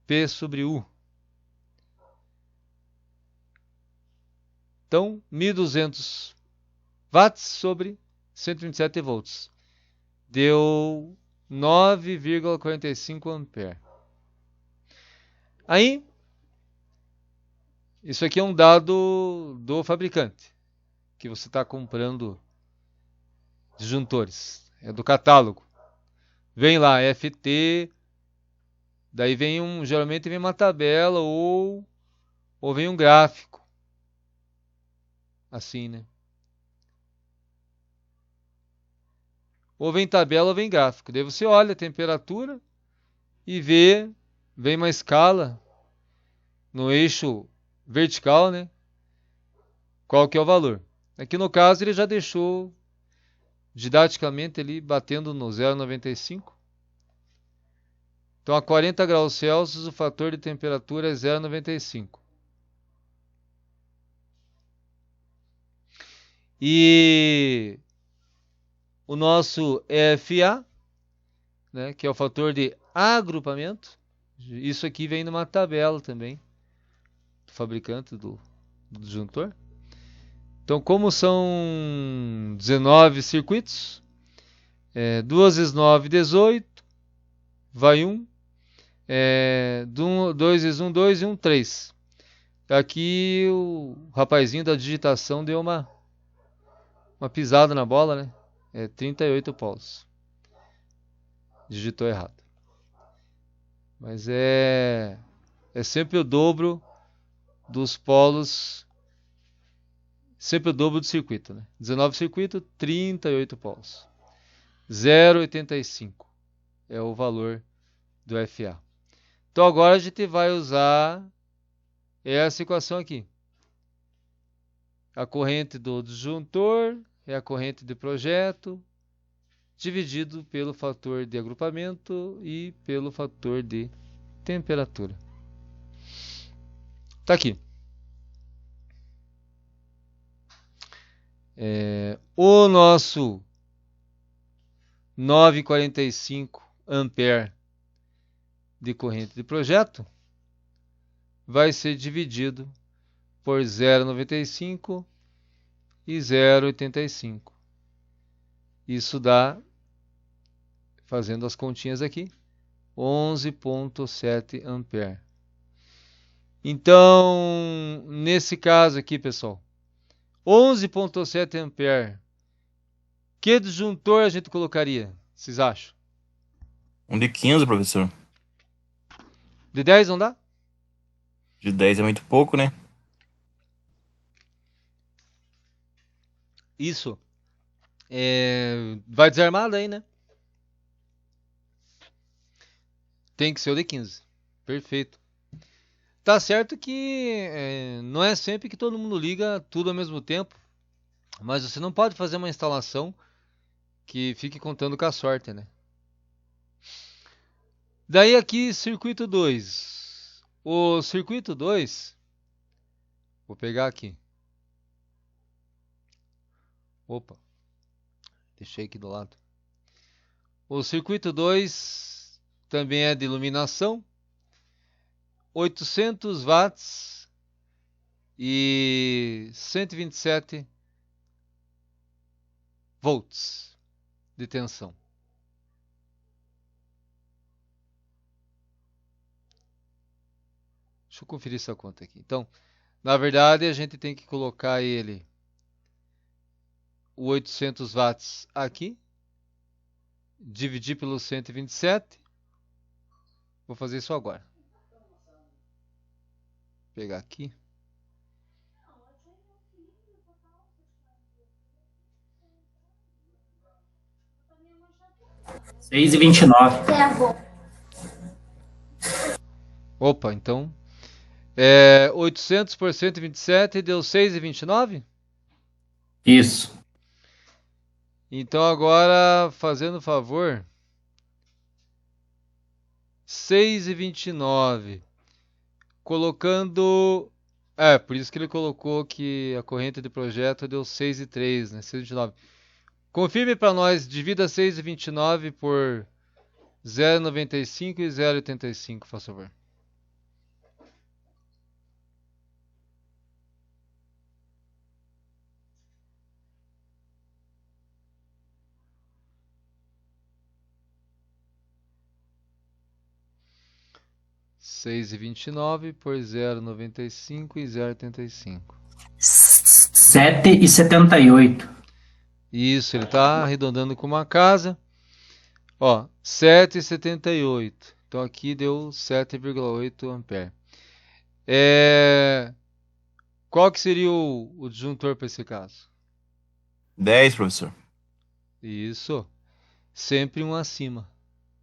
P sobre U. Então, 1.200 watts sobre 127 volts. Deu 9,45 ampere. Aí, isso aqui é um dado do fabricante, que você está comprando disjuntores. É do catálogo. Vem lá, FT, daí geralmente vem uma tabela ou vem um gráfico. Assim, né? Ou vem tabela ou vem gráfico. Daí você olha a temperatura e vem uma escala no eixo vertical, né? Qual que é o valor. Aqui no caso ele já deixou didaticamente ali batendo no 0,95. Então a 40 graus Celsius o fator de temperatura é 0,95. E o nosso EFA, né, que é o fator de agrupamento, isso aqui vem numa tabela também do fabricante do disjuntor. Então, como são 19 circuitos, 2 vezes 9, 18, vai 1, 2 vezes 1, 2 e 1, 3. Aqui o rapazinho da digitação deu uma pisada na bola, né? 38 polos. Digitou errado. Mas é sempre o dobro dos polos, sempre o dobro do circuito, né? 19 circuito, 38 polos. 0,85 é o valor do FA. Então agora a gente vai usar essa equação aqui. A corrente do disjuntor é a corrente de projeto dividido pelo fator de agrupamento e pelo fator de temperatura. Tá aqui. O nosso 9,45 ampere de corrente de projeto vai ser dividido por 0,95 e 0,85. Isso dá, fazendo as continhas aqui, 11,7 ampere. Então, nesse caso aqui, pessoal, 11,7 ampere. Que disjuntor a gente colocaria? Vocês acham? Um de 15, professor. De 10 não dá? De 10 é muito pouco, né? Isso. Vai desarmado aí, né? Tem que ser o de 15. Perfeito. Tá certo que não é sempre que todo mundo liga tudo ao mesmo tempo. Mas você não pode fazer uma instalação que fique contando com a sorte, né? Daí aqui, circuito 2. O circuito 2, vou pegar aqui. Opa, deixei aqui do lado. O circuito 2 também é de iluminação. 800 watts e 127 volts de tensão. Deixa eu conferir essa conta aqui. Então, na verdade, a gente tem que colocar o 800 watts aqui, dividir pelo 127. Vou fazer isso agora. Vou pegar aqui. 6,29. Opa, então 800 por 127 deu 6,29? Isso. Então agora, fazendo favor, 6,29. Colocando... por isso que ele colocou que a corrente de projeto deu 6,3, né? 6,29. Confirme para nós, divida 6,29 por 0,95 e 0,85, por favor. Seis e 29 por 0,95 e 0,85. 7,78. Isso, ele está arredondando com uma casa. Ó, 7,78. Então aqui deu 7,8 ampere. Qual que seria o disjuntor para esse caso? 10, professor. Isso. Sempre um acima.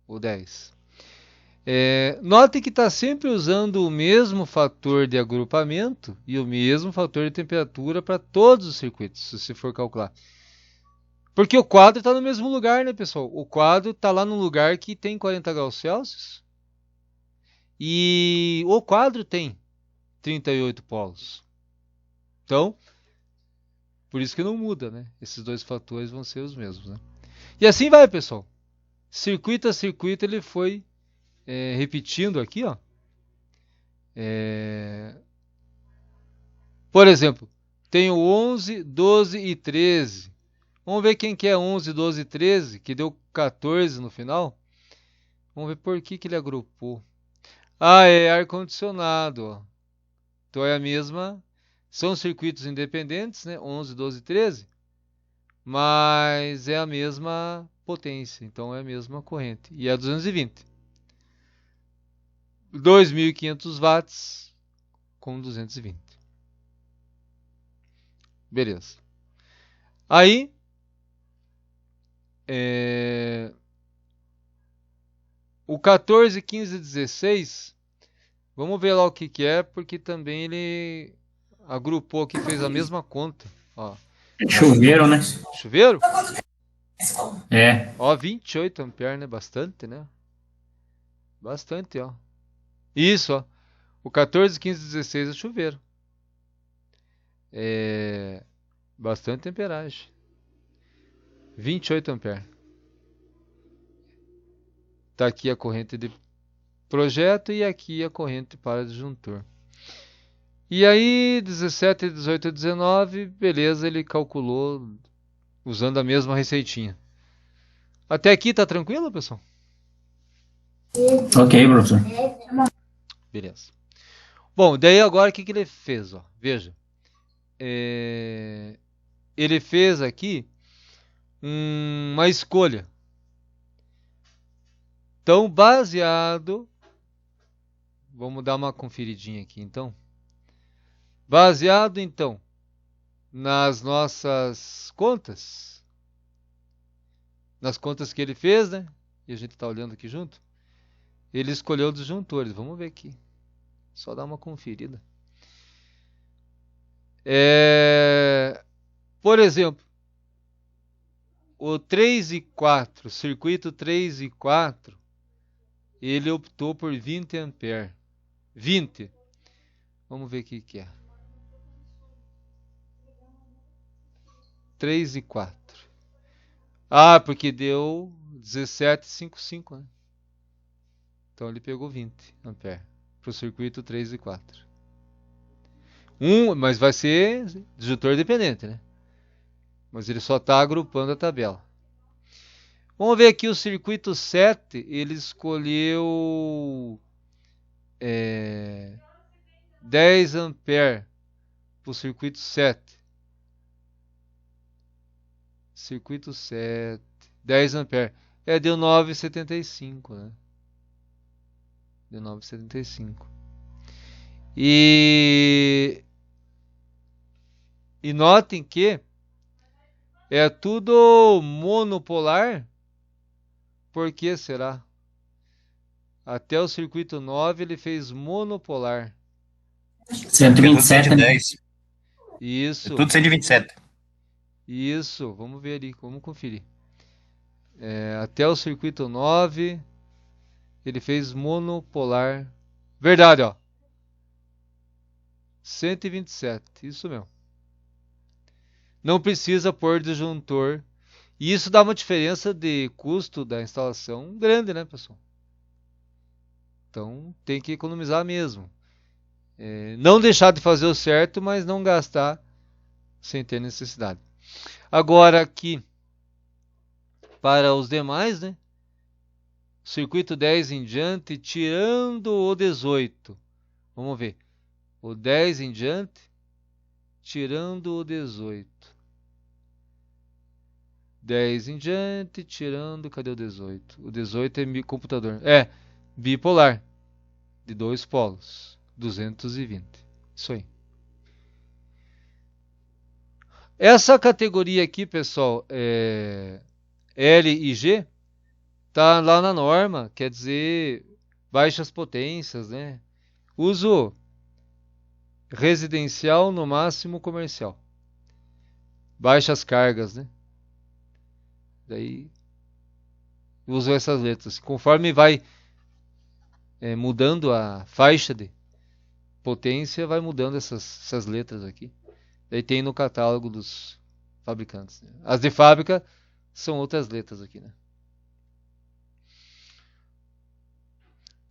O 10. Note que está sempre usando o mesmo fator de agrupamento e o mesmo fator de temperatura para todos os circuitos, se você for calcular. Porque o quadro está no mesmo lugar, né, pessoal? O quadro está lá num lugar que tem 40 graus Celsius. E o quadro tem 38 polos. Então, por isso que não muda, né? Esses dois fatores vão ser os mesmos, né? E assim vai, pessoal. Circuito a circuito ele foi repetindo aqui, ó. Por exemplo, tem o 11, 12 e 13. Vamos ver quem que é 11, 12 e 13, que deu 14 no final. Vamos ver por que ele agrupou. É ar-condicionado, ó. Então é a mesma. São circuitos independentes, né? 11, 12 e 13. Mas é a mesma potência. Então é a mesma corrente. E é 220. 2.500 watts com 220. Beleza. Aí, o 14, 15 e 16, vamos ver lá o que é, porque também ele agrupou aqui, fez a mesma conta. Ó. Chuveiro, né? Chuveiro? É. 28 ampere, né? Bastante, né? Bastante, ó. Isso, ó. O 14, 15 e 16 é chuveiro. Bastante amperagem. 28 ampere. Tá aqui a corrente de projeto e aqui a corrente para disjuntor. E aí, 17, 18 e 19, beleza, ele calculou usando a mesma receitinha. Até aqui tá tranquilo, pessoal? Ok, professor. Beleza. Bom, daí agora o que ele fez? Ó? Veja. Ele fez aqui uma escolha. Então, baseado... Vamos dar uma conferidinha aqui, então. Baseado, então, nas nossas contas, nas contas que ele fez, né? E a gente está olhando aqui junto. Ele escolheu disjuntores. Vamos ver aqui. Só dar uma conferida. Por exemplo, o 3 e 4, circuito 3 e 4, ele optou por 20 ampere. 20. Vamos ver o que é. 3 e 4. Porque deu 17,55, né? Então ele pegou 20 ampere para o circuito 3 e 4. Mas vai ser disjuntor dependente, né? Mas ele só está agrupando a tabela. Vamos ver aqui o circuito 7. Ele escolheu 10 ampere para o circuito 7. Circuito 7. 10 ampere. Deu 9,75, né? Deu 9,75. E notem que é tudo monopolar Por que será? Até o circuito 9 ele fez monopolar. É tudo 127, né? 110. É Isso, tudo 127. isso. Vamos ver ali, vamos conferir. Até o circuito 9 ele fez monopolar. Verdade, ó. 127, isso mesmo. Não precisa pôr disjuntor. E isso dá uma diferença de custo da instalação grande, né, pessoal? Então tem que economizar mesmo. Não deixar de fazer o certo, mas não gastar sem ter necessidade. Agora aqui, para os demais, né? Circuito 10 em diante, tirando o 18. Vamos ver. O 10 em diante, tirando o 18. 10 em diante, tirando... Cadê o 18? O 18 é computador. Bipolar. De dois polos. 220. Isso aí. Essa categoria aqui, pessoal, L e G, tá lá na norma, quer dizer baixas potências, né? Uso residencial, no máximo comercial. Baixas cargas, né? Daí uso essas letras. Conforme vai mudando a faixa de potência, vai mudando essas letras aqui. Daí tem no catálogo dos fabricantes, né? As de fábrica são outras letras aqui, né?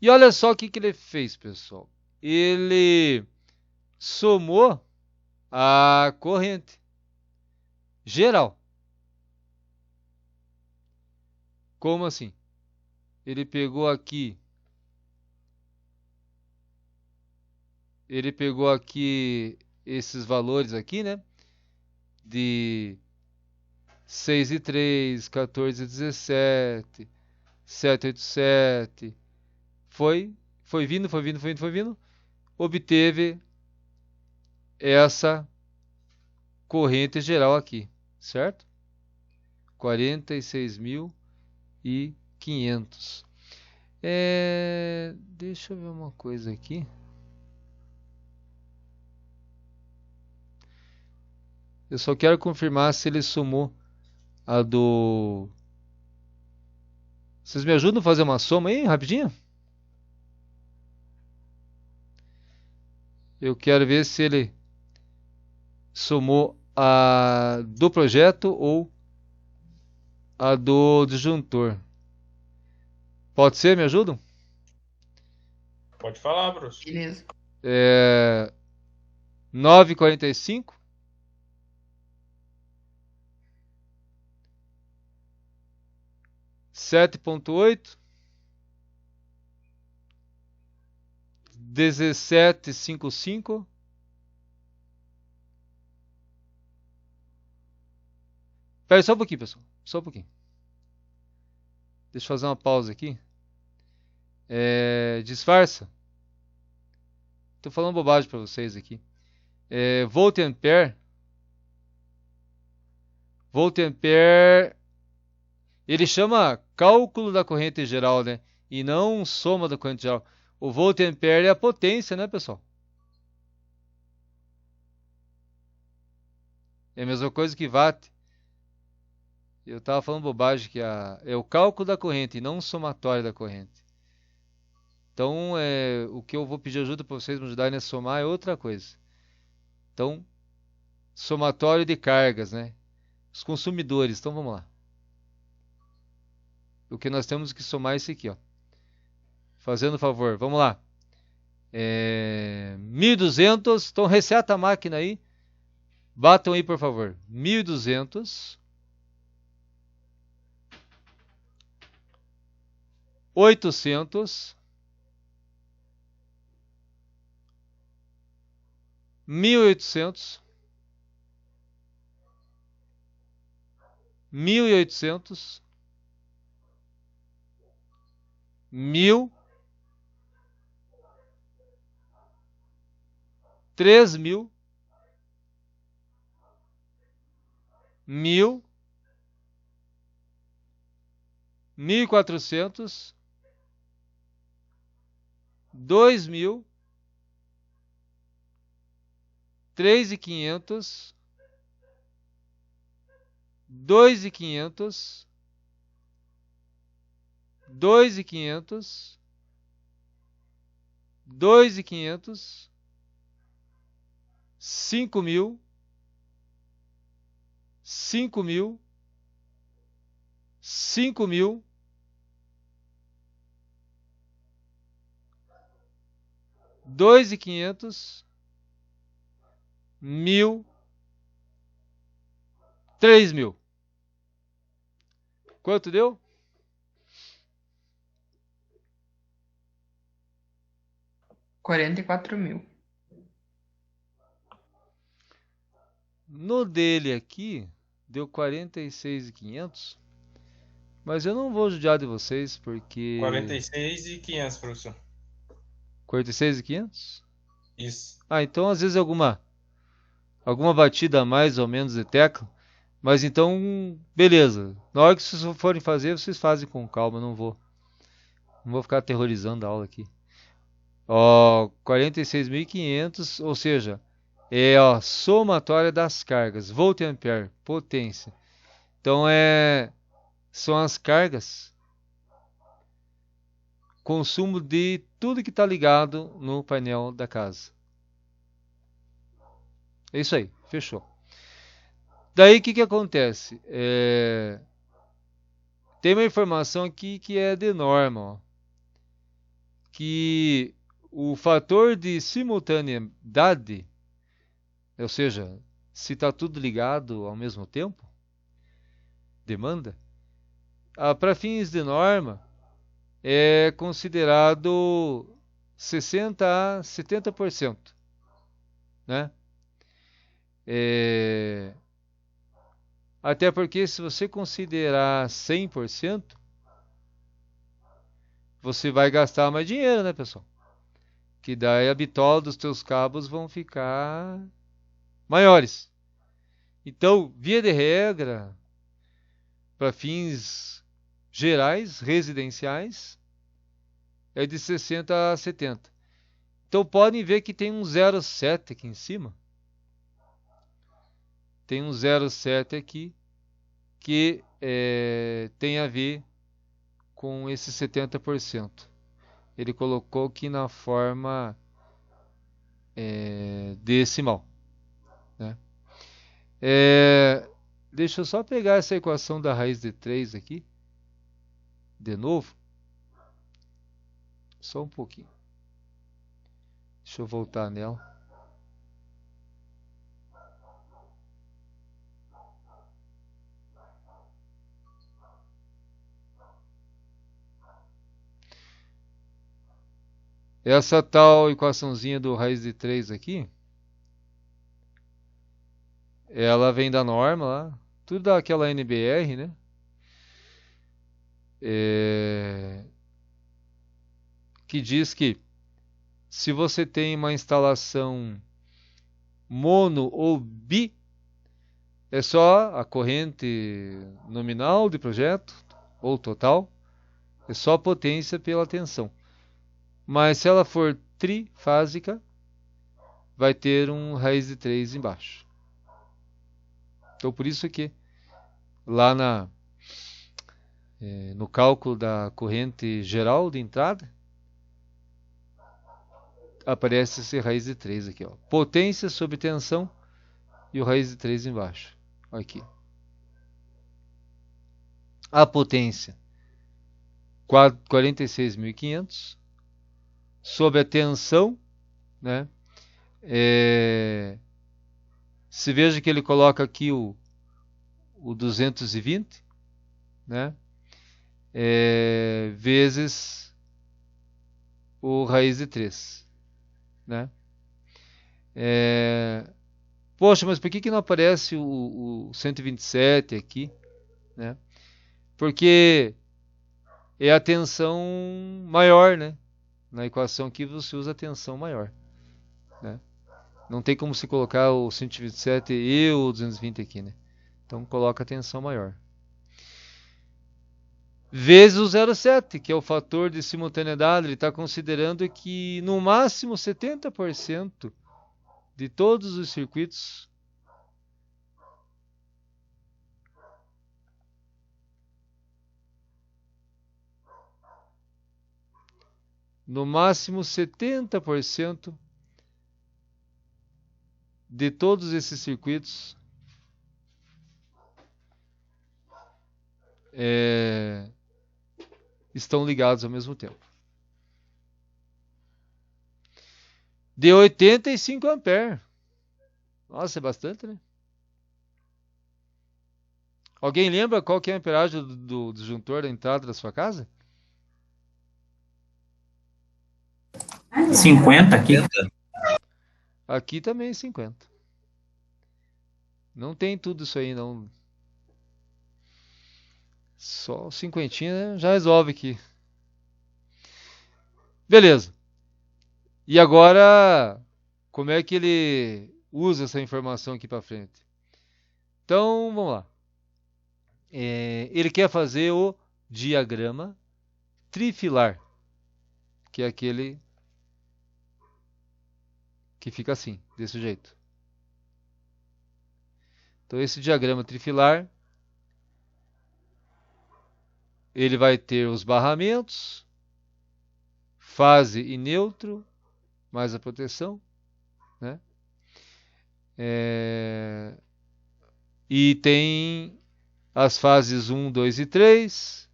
E olha só o que ele fez, pessoal. Ele somou a corrente geral. Como assim? Ele pegou aqui esses valores aqui, né? De 6,3, 14,17, 7,87. Foi vindo. Obteve essa corrente geral aqui, certo? 46.500. Deixa eu ver uma coisa aqui. Eu só quero confirmar se ele somou a do... Vocês me ajudam a fazer uma soma aí, rapidinho? Eu quero ver se ele somou a do projeto ou a do disjuntor. Pode ser? Me ajudam? Pode falar, Bruce. Beleza. 9,45. 7,8. 17,55. Espera só um pouquinho, pessoal. Só um pouquinho. Deixa eu fazer uma pausa aqui. Disfarça. Estou falando bobagem para vocês aqui. Volt ampere. Volt ampere. Ele chama cálculo da corrente geral, né? E não soma da corrente geral. O volt ampere é a potência, né, pessoal? É a mesma coisa que watt. Eu estava falando bobagem que é o cálculo da corrente e não o somatório da corrente. Então, o que eu vou pedir ajuda para vocês me ajudarem a somar é outra coisa. Então, somatório de cargas, né? Os consumidores. Então, vamos lá. O que nós temos que somar é esse aqui, ó. Fazendo favor, vamos lá. 1.200. Então, reseta a máquina aí. Batam aí, por favor. 1.200. 800. 1.800. 1.800. 1.000. 3.000. 1.000. 1.400, 2.000, 3.500, 2.500, 2.500, 2.500, 5.000, 5.000, 5.000, 2.500, 1.000, 3.000. Quanto deu? R$ 44.000. No dele aqui, deu 46.500. Mas eu não vou judiar de vocês, porque... 46.500, professor. 46.500? Isso. Ah, então às vezes alguma batida a mais ou menos de tecla. Mas então, beleza. Na hora que vocês forem fazer, vocês fazem com calma. Não vou ficar aterrorizando a aula aqui. Ó, 46.500, ou seja, é a somatória das cargas. Volt e ampere, potência. Então são as cargas, consumo de tudo que está ligado no painel da casa. É isso aí, fechou. Daí o que acontece? Tem uma informação aqui que é de norma, ó, que o fator de simultaneidade, ou seja, se está tudo ligado ao mesmo tempo, demanda, para fins de norma, é considerado 60 a 70%, né? Até porque se você considerar 100%, você vai gastar mais dinheiro, né, pessoal? Que daí a bitola dos teus cabos vão ficar maiores. Então, via de regra, para fins gerais, residenciais, é de 60 a 70. Então podem ver que tem um 0,7 aqui em cima. Tem um 0,7 aqui que tem a ver com esse 70%. Ele colocou aqui na forma decimal, né? Deixa eu só pegar essa equação da raiz de 3 aqui, de novo. Só um pouquinho. Deixa eu voltar nela. Essa tal equaçãozinha do raiz de 3 aqui, ela vem da norma lá, tudo daquela NBR, né? Que diz que se você tem uma instalação mono ou bi, é só a corrente nominal de projeto ou total, é só a potência pela tensão. Mas se ela for trifásica, vai ter um raiz de 3 embaixo. Então por isso que lá no cálculo da corrente geral de entrada, aparece esse raiz de 3 aqui, ó. Potência sobre tensão e o raiz de 3 embaixo. Aqui. A potência 46.500 sobre a tensão, né? Se veja que ele coloca aqui o 220, né? Vezes o raiz de 3, né? Poxa, mas por que não aparece o 127 aqui, né? Porque é a tensão maior, né? Na equação aqui você usa a tensão maior, né? Não tem como se colocar o 127 e o 220 aqui, né? Então coloca a tensão maior. vezes o 0,7, que é o fator de simultaneidade. Ele está considerando que no máximo 70% de todos os circuitos no máximo 70% de todos esses circuitos estão ligados ao mesmo tempo. De 85 amperes. Nossa, é bastante, né? Alguém lembra qual que é a amperagem do disjuntor da entrada da sua casa? 50 aqui. Aqui também é 50. Não tem tudo isso aí, não. Só 50, né? Já resolve aqui. Beleza. E agora, como é que ele usa essa informação aqui para frente? Então, vamos lá. Ele quer fazer o diagrama trifilar, que é aquele que fica assim, desse jeito. Então, esse diagrama trifilar, ele vai ter os barramentos, fase e neutro, mais a proteção, né? E tem as fases 1, 2 e 3.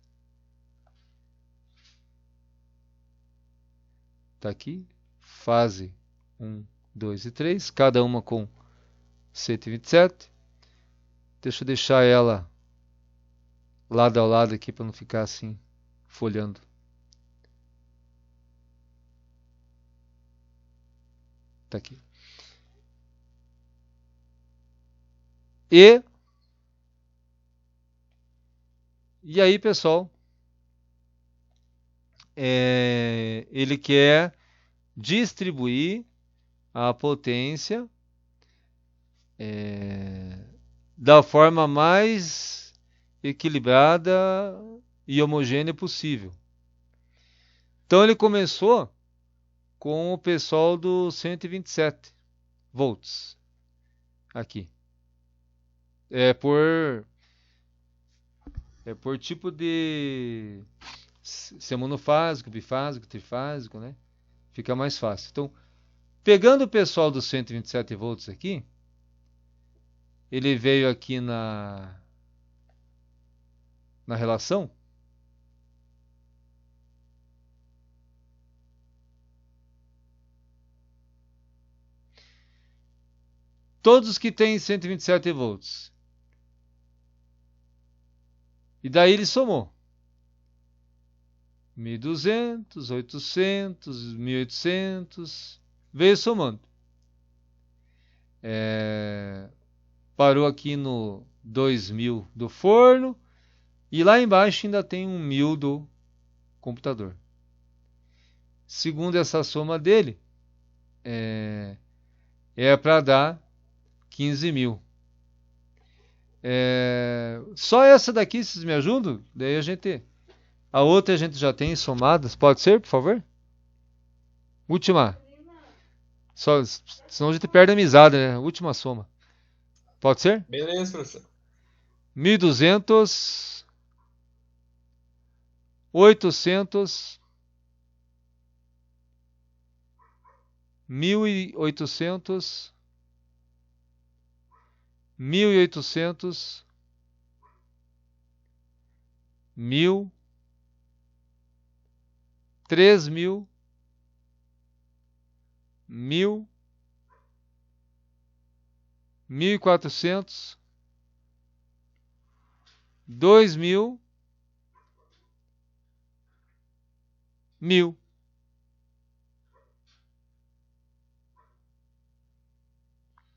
Tá aqui, fase 1, 2 e 3, cada uma com 127. Deixa eu deixar ela lado a lado aqui para não ficar assim, folhando. Tá aqui. E aí, pessoal, ele quer distribuir a potência da forma mais equilibrada e homogênea possível. Então ele começou com o pessoal do 127 volts aqui. É por tipo de se é monofásico, bifásico, trifásico, né? Fica mais fácil. Então, pegando o pessoal dos 127 volts aqui, ele veio aqui na relação. Todos que têm 127 volts. E daí ele somou. 1.200, 800, 1.800. Veio somando. Parou aqui no 2.000 do forno. E lá embaixo ainda tem 1.000 do computador. Segundo essa soma dele, é para dar 15.000. Só essa daqui, vocês me ajudam? Daí a outra a gente já tem somadas. Pode ser, por favor? Última. Senão a gente perde a amizade, né? Última soma. Pode ser? Beleza, professor. 1.200, 800, 1.800, 1.800, 1.000, 3.000, 1.000, 1.400, 2.000, 1.000.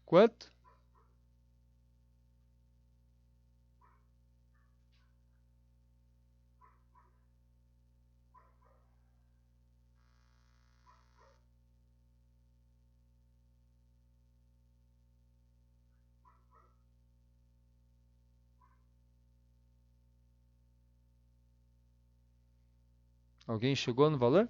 Quanto? Alguém chegou no valor?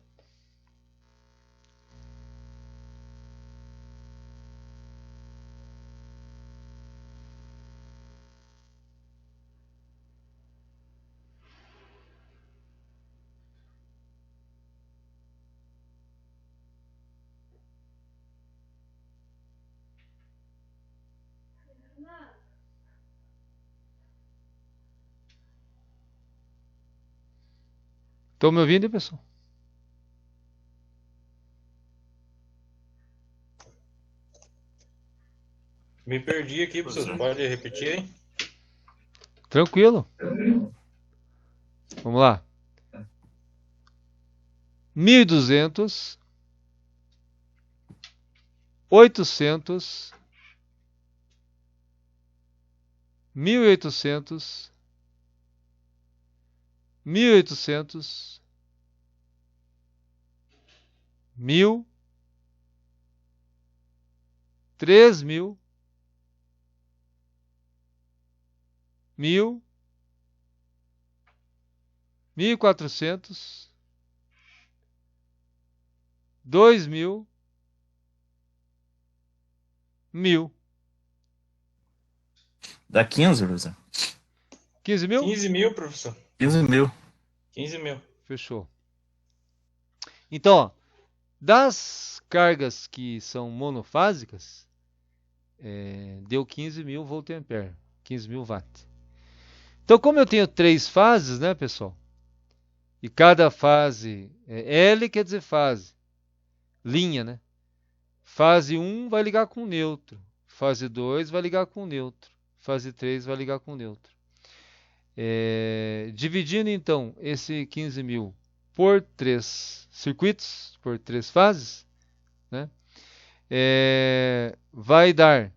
Estão me ouvindo, pessoal? Me perdi aqui, professor. Pode repetir aí? Tranquilo. Vamos lá. 1.200, 800, 1.800, 1.800, 1.000, 3.000, 1.000, 1.400, 2.000, 1.000. Dá 15, professor. 15.000? 15 mil, professor. 15 mil. 15 mil. Fechou. Então, ó, das cargas que são monofásicas, deu 15.000 volt-ampere, 15.000 watt. Então, como eu tenho 3 fases, né, pessoal? E cada fase, L quer dizer fase, linha, né? Fase 1 vai ligar com neutro, fase 2 vai ligar com neutro, fase 3 vai ligar com neutro. Dividindo, então, esse 15.000 por 3 circuitos, por 3 fases, né? Vai dar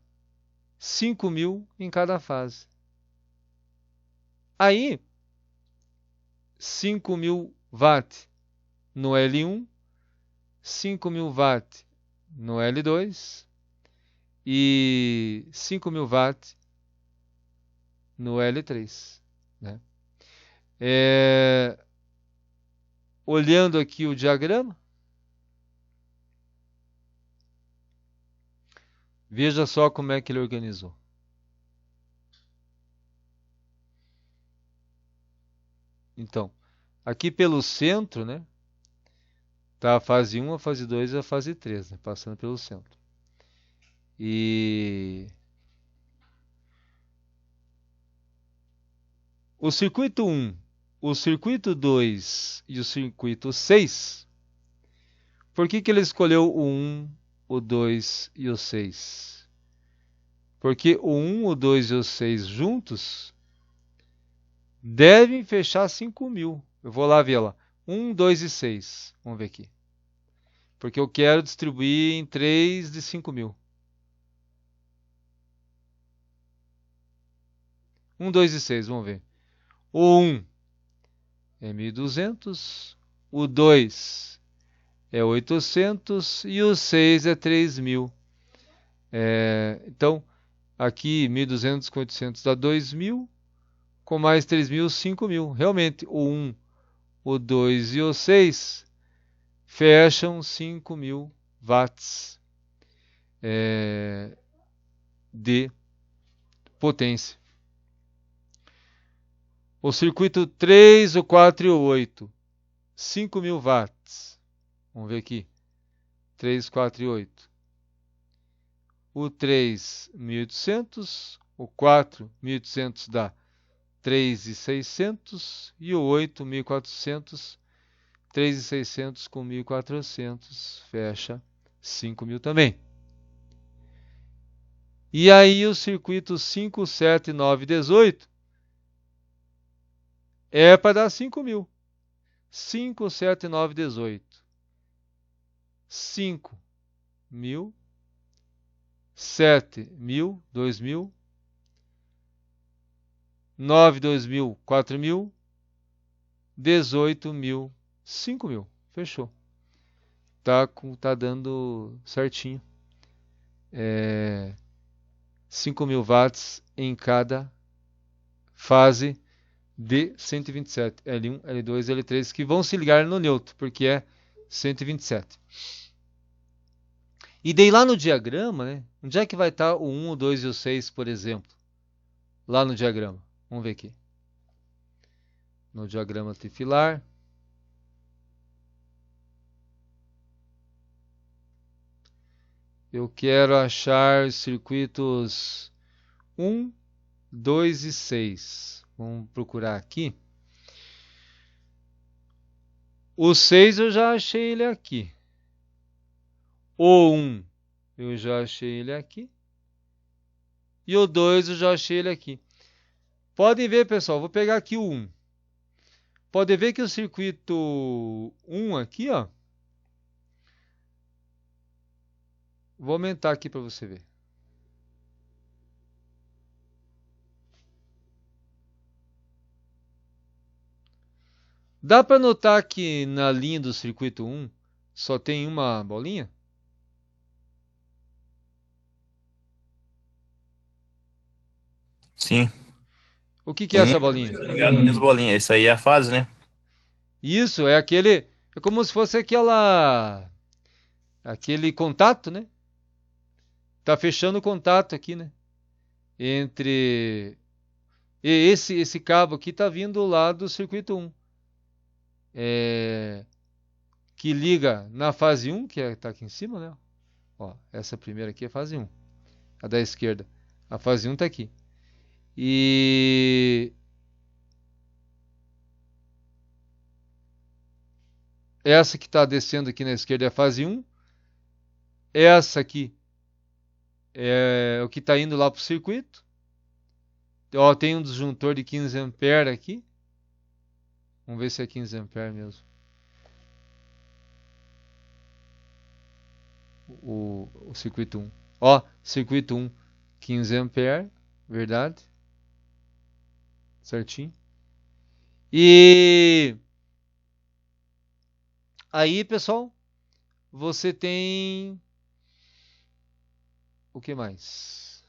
5.000 em cada fase. Aí, 5.000 watt no L1, 5.000 watt no L2 e 5.000 watt no L3, né? Olhando aqui o diagrama, veja só como é que ele organizou. Então, aqui pelo centro, né? Tá a fase 1, a fase 2 e a fase 3, né? Passando pelo centro. E o circuito 1, o circuito 2 e o circuito 6, por que ele escolheu o 1, o 2 e o 6? Porque o 1, o 2 e o 6 juntos devem fechar 5.000. Eu vou lá ver lá. 1, 2 e 6. Vamos ver aqui. Porque eu quero distribuir em 3 de 5.000. 1, 2 e 6, vamos ver. O 1 é 1.200, o 2 é 800 e o 6 é 3.000. Então, aqui 1.200 com 800 dá 2.000, com mais 3.000, 5.000. Realmente, o 1, o 2 e o 6 fecham 5.000 watts de potência. O circuito 3, o 4 e o 8, 5.000 watts. Vamos ver aqui. 3, 4 e 8. O 3, 1.800. O 4, 1.800 dá 3.600. E o 8, 1.400. 3.600 com 1.400. Fecha 5.000 também. E aí o circuito 5, 7, 9 e 18 é para dar 5.000. 5, 7, 9, 18. 5.000. 7.000, 2.000. 9, 2.000, 4.000. 18.000, 5.000. Fechou. Tá dando certinho. 5.000 watts em cada fase de 127, L1, L2, L3, que vão se ligar no neutro, porque é 127. E daí lá no diagrama, né? Onde é que vai estar o 1, o 2 e o 6, por exemplo? Lá no diagrama. Vamos ver aqui. No diagrama trifilar. Eu quero achar os circuitos 1, 2 e 6. Vamos procurar aqui. O 6 eu já achei ele aqui. O 1 eu já achei ele aqui. E o 2 eu já achei ele aqui. Podem ver, pessoal, vou pegar aqui o 1. Pode ver que o circuito 1 aqui, ó. Vou aumentar aqui para você ver. Dá para notar que na linha do circuito 1 só tem uma bolinha? Sim. O que é essa bolinha? Ligado nas bolinhas. Isso aí é a fase, né? Isso, é aquele... É como se fosse aquele contato, né? Tá fechando o contato aqui, né? Entre... E esse cabo aqui tá vindo lá do circuito 1. Que liga na fase 1, que tá aqui em cima, né? Ó, essa primeira aqui é a fase 1. A da esquerda. A fase 1 tá aqui. E essa que está descendo aqui na esquerda é a fase 1. Essa aqui é o que está indo lá para o circuito. Ó, tem um disjuntor de 15 A aqui. Vamos ver se é 15 A mesmo. O circuito 1. Ó, circuito 1, 15 A, verdade? Certinho. E aí, pessoal, você tem o que mais?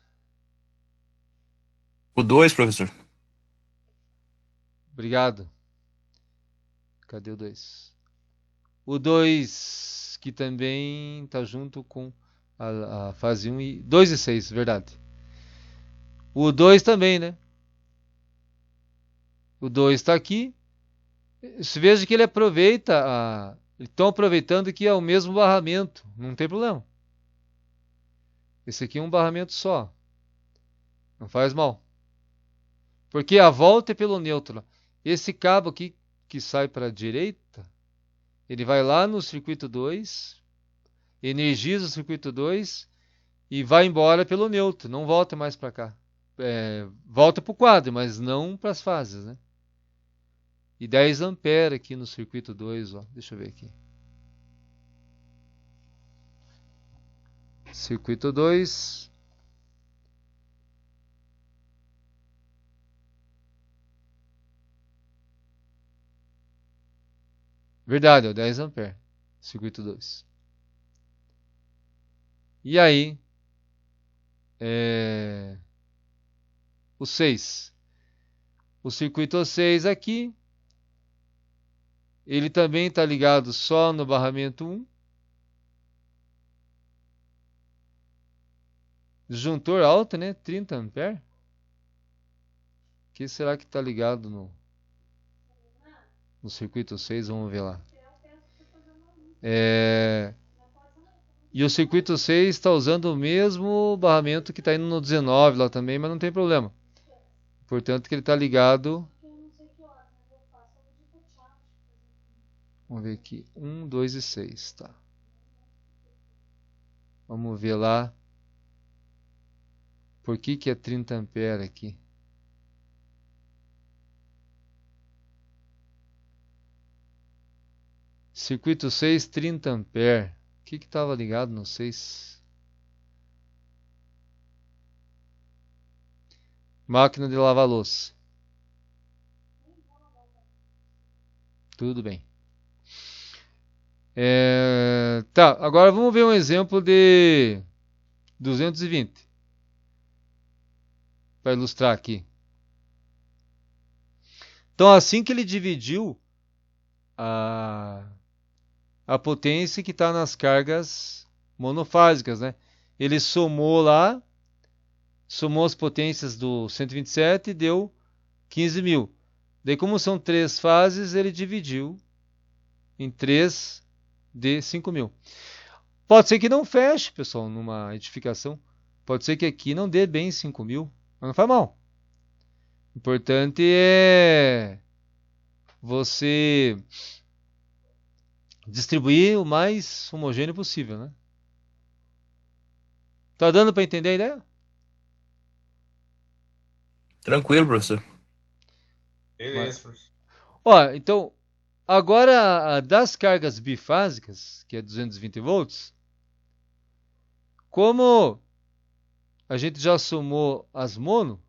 O 2, professor. Obrigado. Cadê o 2? O 2 que também está junto com a fase 1 e 2 e 6, verdade. O 2 também, né? O 2 está aqui. Veja que ele aproveita estão aproveitando que é o mesmo barramento. Não tem problema. Esse aqui é um barramento só. Não faz mal. Porque a volta é pelo neutro. Esse cabo aqui que sai para a direita, ele vai lá no circuito 2, energiza o circuito 2 e vai embora pelo neutro. Não volta mais para cá. Volta para o quadro, mas não para as fases, né? E 10 A aqui no circuito 2, ó. Deixa eu ver aqui. Circuito 2. Verdade, ó, 10 A. Circuito 2. E aí, o 6. O circuito 6 aqui, ele também está ligado só no barramento 1. Disjuntor alto, né? 30 A. Que será que está ligado no circuito 6? Vamos ver lá. E o circuito 6 está usando o mesmo barramento que está indo no 19 lá também, mas não tem problema. Portanto, que ele está ligado. Vamos ver aqui. 1, 2 e 6. Tá. Vamos ver lá. Por que é 30 A aqui? Circuito 6, 30 A. O que estava ligado no 6? Máquina de lavar louça. Tudo bem. Tá, agora vamos ver um exemplo de 220. Para ilustrar aqui. Então, assim que ele dividiu a, a potência que está nas cargas monofásicas, né? Ele somou lá, somou as potências do 127 e deu 15.000. Daí, como são 3 fases, ele dividiu em 3 de 5.000. Pode ser que não feche, pessoal, numa edificação. Pode ser que aqui não dê bem 5.000, mas não faz mal. O importante é você distribuir o mais homogêneo possível, né? Tá dando para entender a ideia? Tranquilo, professor. Beleza, professor. Ó, então, agora das cargas bifásicas, que é 220 volts, como a gente já somou as mono,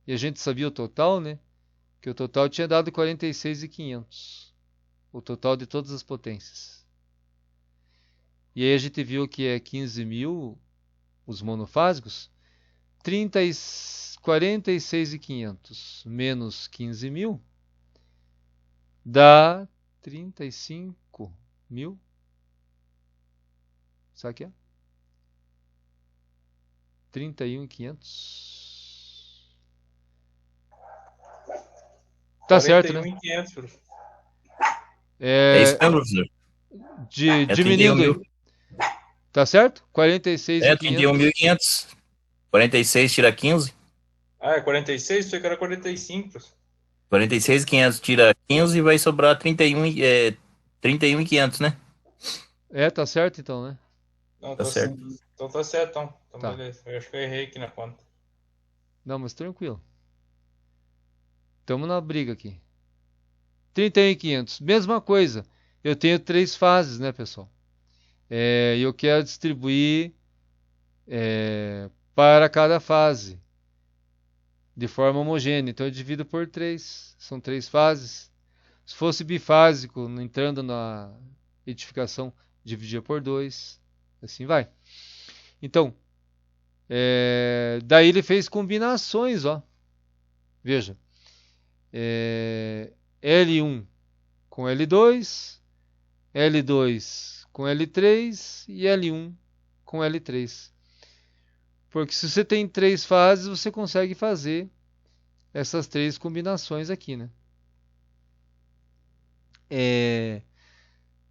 e a gente sabia o total, né? Que o total tinha dado 46.500. O total de todas as potências. E aí a gente viu que é 15.000 os monofásicos. 46.500 menos 15.000 dá 35.000. Sabe o que é? 31.500. Tá certo, né? 41.500, professor. É isso mesmo, professor. Diminuindo aí. 31.000. Tá certo? É 46.500. 31.500. 46 tira 15. Ah, é 46? Achei que era 45, professor. 46.500 tira 15 e vai sobrar 31.500, né? Tá certo então, né? Não, Tá certo. Então tá certo, então. Então Tá. beleza. Eu acho que eu errei aqui na conta. Não, mas tranquilo. Estamos na briga aqui. 31.500. Mesma coisa. Eu tenho 3 fases, né, pessoal? E eu quero distribuir para cada fase de forma homogênea. Então eu divido por 3. São 3 fases. Se fosse bifásico, entrando na edificação, dividia por 2. Assim vai. Então, daí ele fez combinações, ó. Veja. L1 com L2, L2 com L3 e L1 com L3. Porque se você tem 3 fases, você consegue fazer essas 3 combinações aqui, né?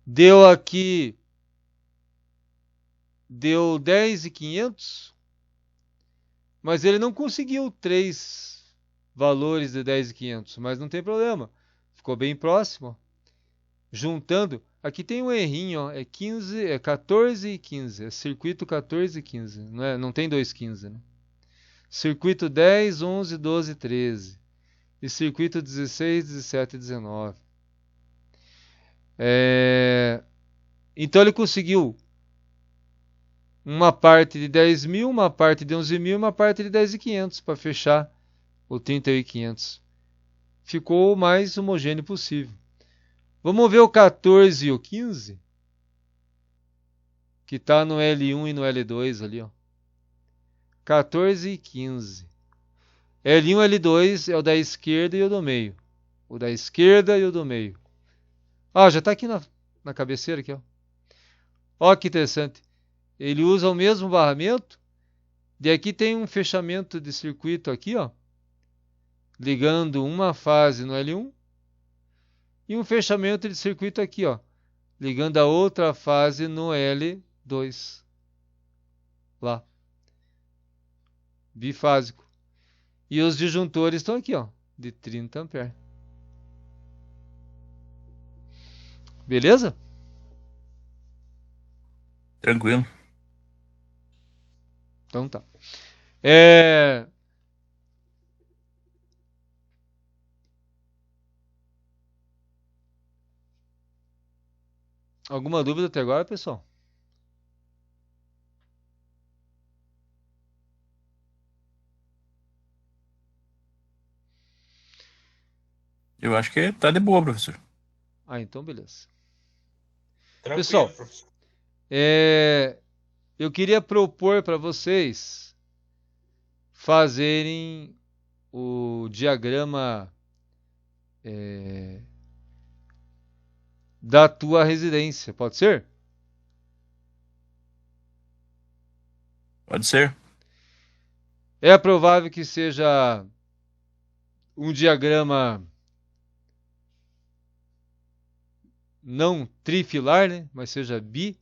Deu aqui, deu 10.500, mas ele não conseguiu 3 valores de 10.500, mas não tem problema. Ficou bem próximo. Juntando, aqui tem um errinho, ó, 14 e 15, é circuito 14 e 15, não tem 2,15, né? Circuito 10, 11, 12, 13 e circuito 16, 17 e 19. Então ele conseguiu uma parte de 10.000, uma parte de 11.000 e uma parte de 10.500 para fechar o 31.500. Ficou o mais homogêneo possível. Vamos ver o 14 e o 15, que está no L1 e no L2 ali, ó. 14 e 15. L1 e L2 é o da esquerda e o do meio. O da esquerda e o do meio. Já está aqui na cabeceira aqui, ó. Ó que interessante. Ele usa o mesmo barramento. E aqui tem um fechamento de circuito aqui, ó, ligando uma fase no L1 e um fechamento de circuito aqui, ó, ligando a outra fase no L2. Lá. Bifásico. E os disjuntores estão aqui, ó, de 30 amperes. Beleza? Tranquilo. Então tá. Alguma dúvida até agora, pessoal? Eu acho que tá de boa, professor. Então beleza. Tranquilo, Pessoal, professor. eu queria propor para vocês fazerem o diagrama da tua residência. Pode ser? Pode ser. É provável que seja um diagrama não trifilar, né? Mas seja bi.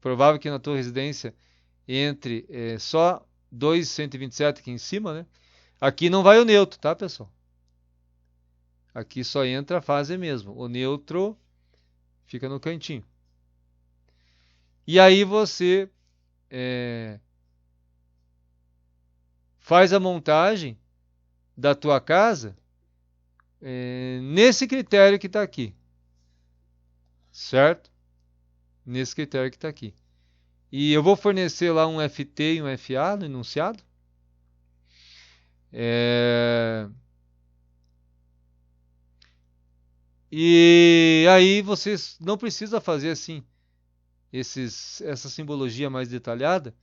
Provável que na tua residência entre só 2,127 aqui em cima, né? Aqui não vai o neutro, tá, pessoal? Aqui só entra a fase mesmo. O neutro fica no cantinho. E aí você faz a montagem da tua casa nesse critério que está aqui. Certo? Nesse critério que está aqui. E eu vou fornecer lá um FT e um FA no enunciado. E aí você não precisa fazer assim essa simbologia mais detalhada,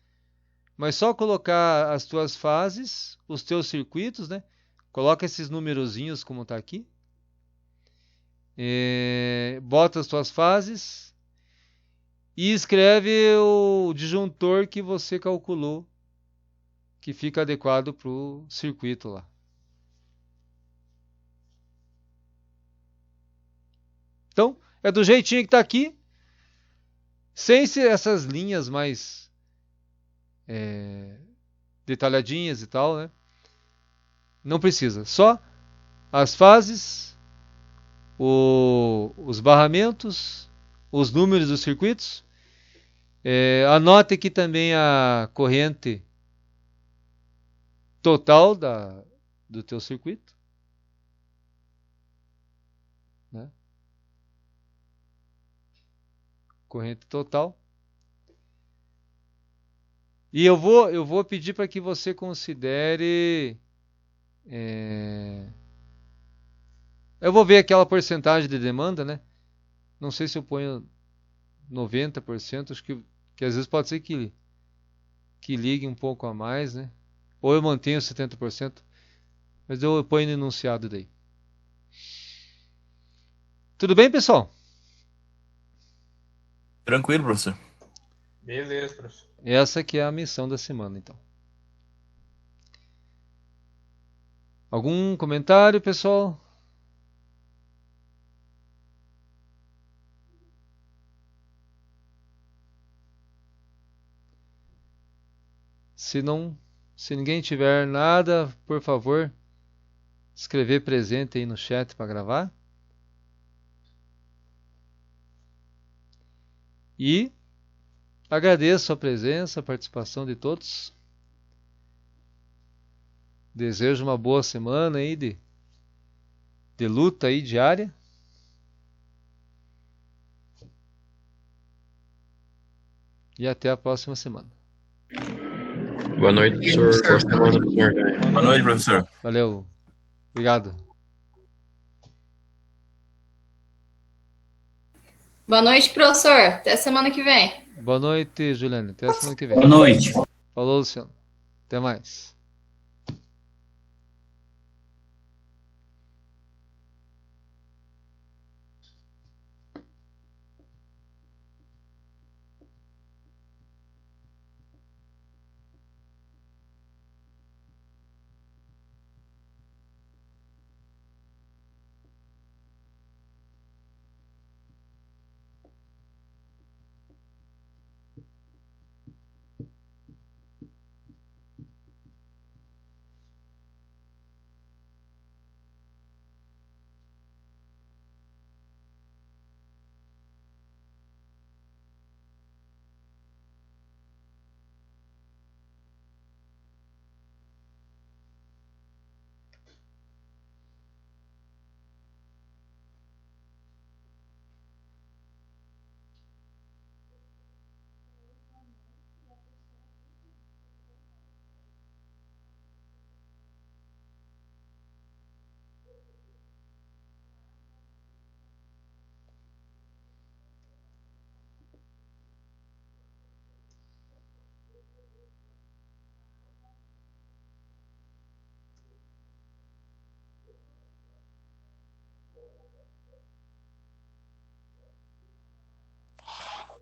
mas só colocar as tuas fases, os teus circuitos, né? Coloca esses numerozinhos como está aqui. Bota as tuas fases e escreve o disjuntor que você calculou que fica adequado para o circuito lá. Então, é do jeitinho que está aqui, sem essas linhas mais detalhadinhas e tal, né? Não precisa. Só as fases, os barramentos, os números dos circuitos. Anote aqui também a corrente total do teu circuito. Né? Corrente total. E eu vou pedir para que você considere. Eu vou ver aquela porcentagem de demanda, né? Não sei se eu ponho 90%, acho que às vezes pode ser que ligue um pouco a mais, né? Ou eu mantenho 70%, mas eu ponho no enunciado daí. Tudo bem, pessoal? Tranquilo, professor. Beleza, professor. Essa que é a missão da semana, então. Algum comentário, pessoal? Se ninguém tiver nada, por favor, escrever presente aí no chat para gravar. E agradeço a presença, a participação de todos. Desejo uma boa semana aí de luta aí diária. E até a próxima semana. Boa noite, professor. Boa semana, professor. Boa noite, professor. Valeu. Obrigado. Boa noite, professor. Até semana que vem. Boa noite, Juliane. Até a semana que vem. Boa noite. Falou, Luciano. Até mais.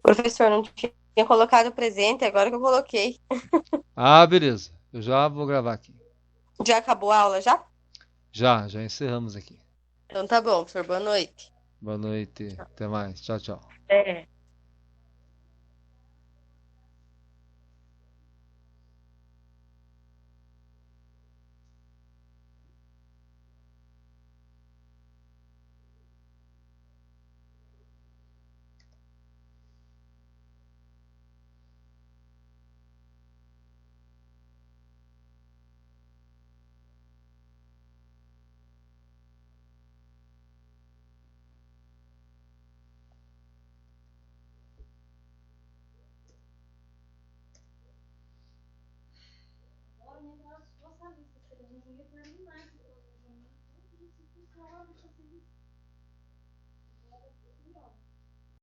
Professor, não tinha colocado presente, agora que eu coloquei. Ah, beleza. Eu já vou gravar aqui. Já acabou a aula, já? Já encerramos aqui. Então tá bom, professor, boa noite. Boa noite. Até mais. Tchau, tchau. É. Agora o negócio, você sabe, você não ia terminar.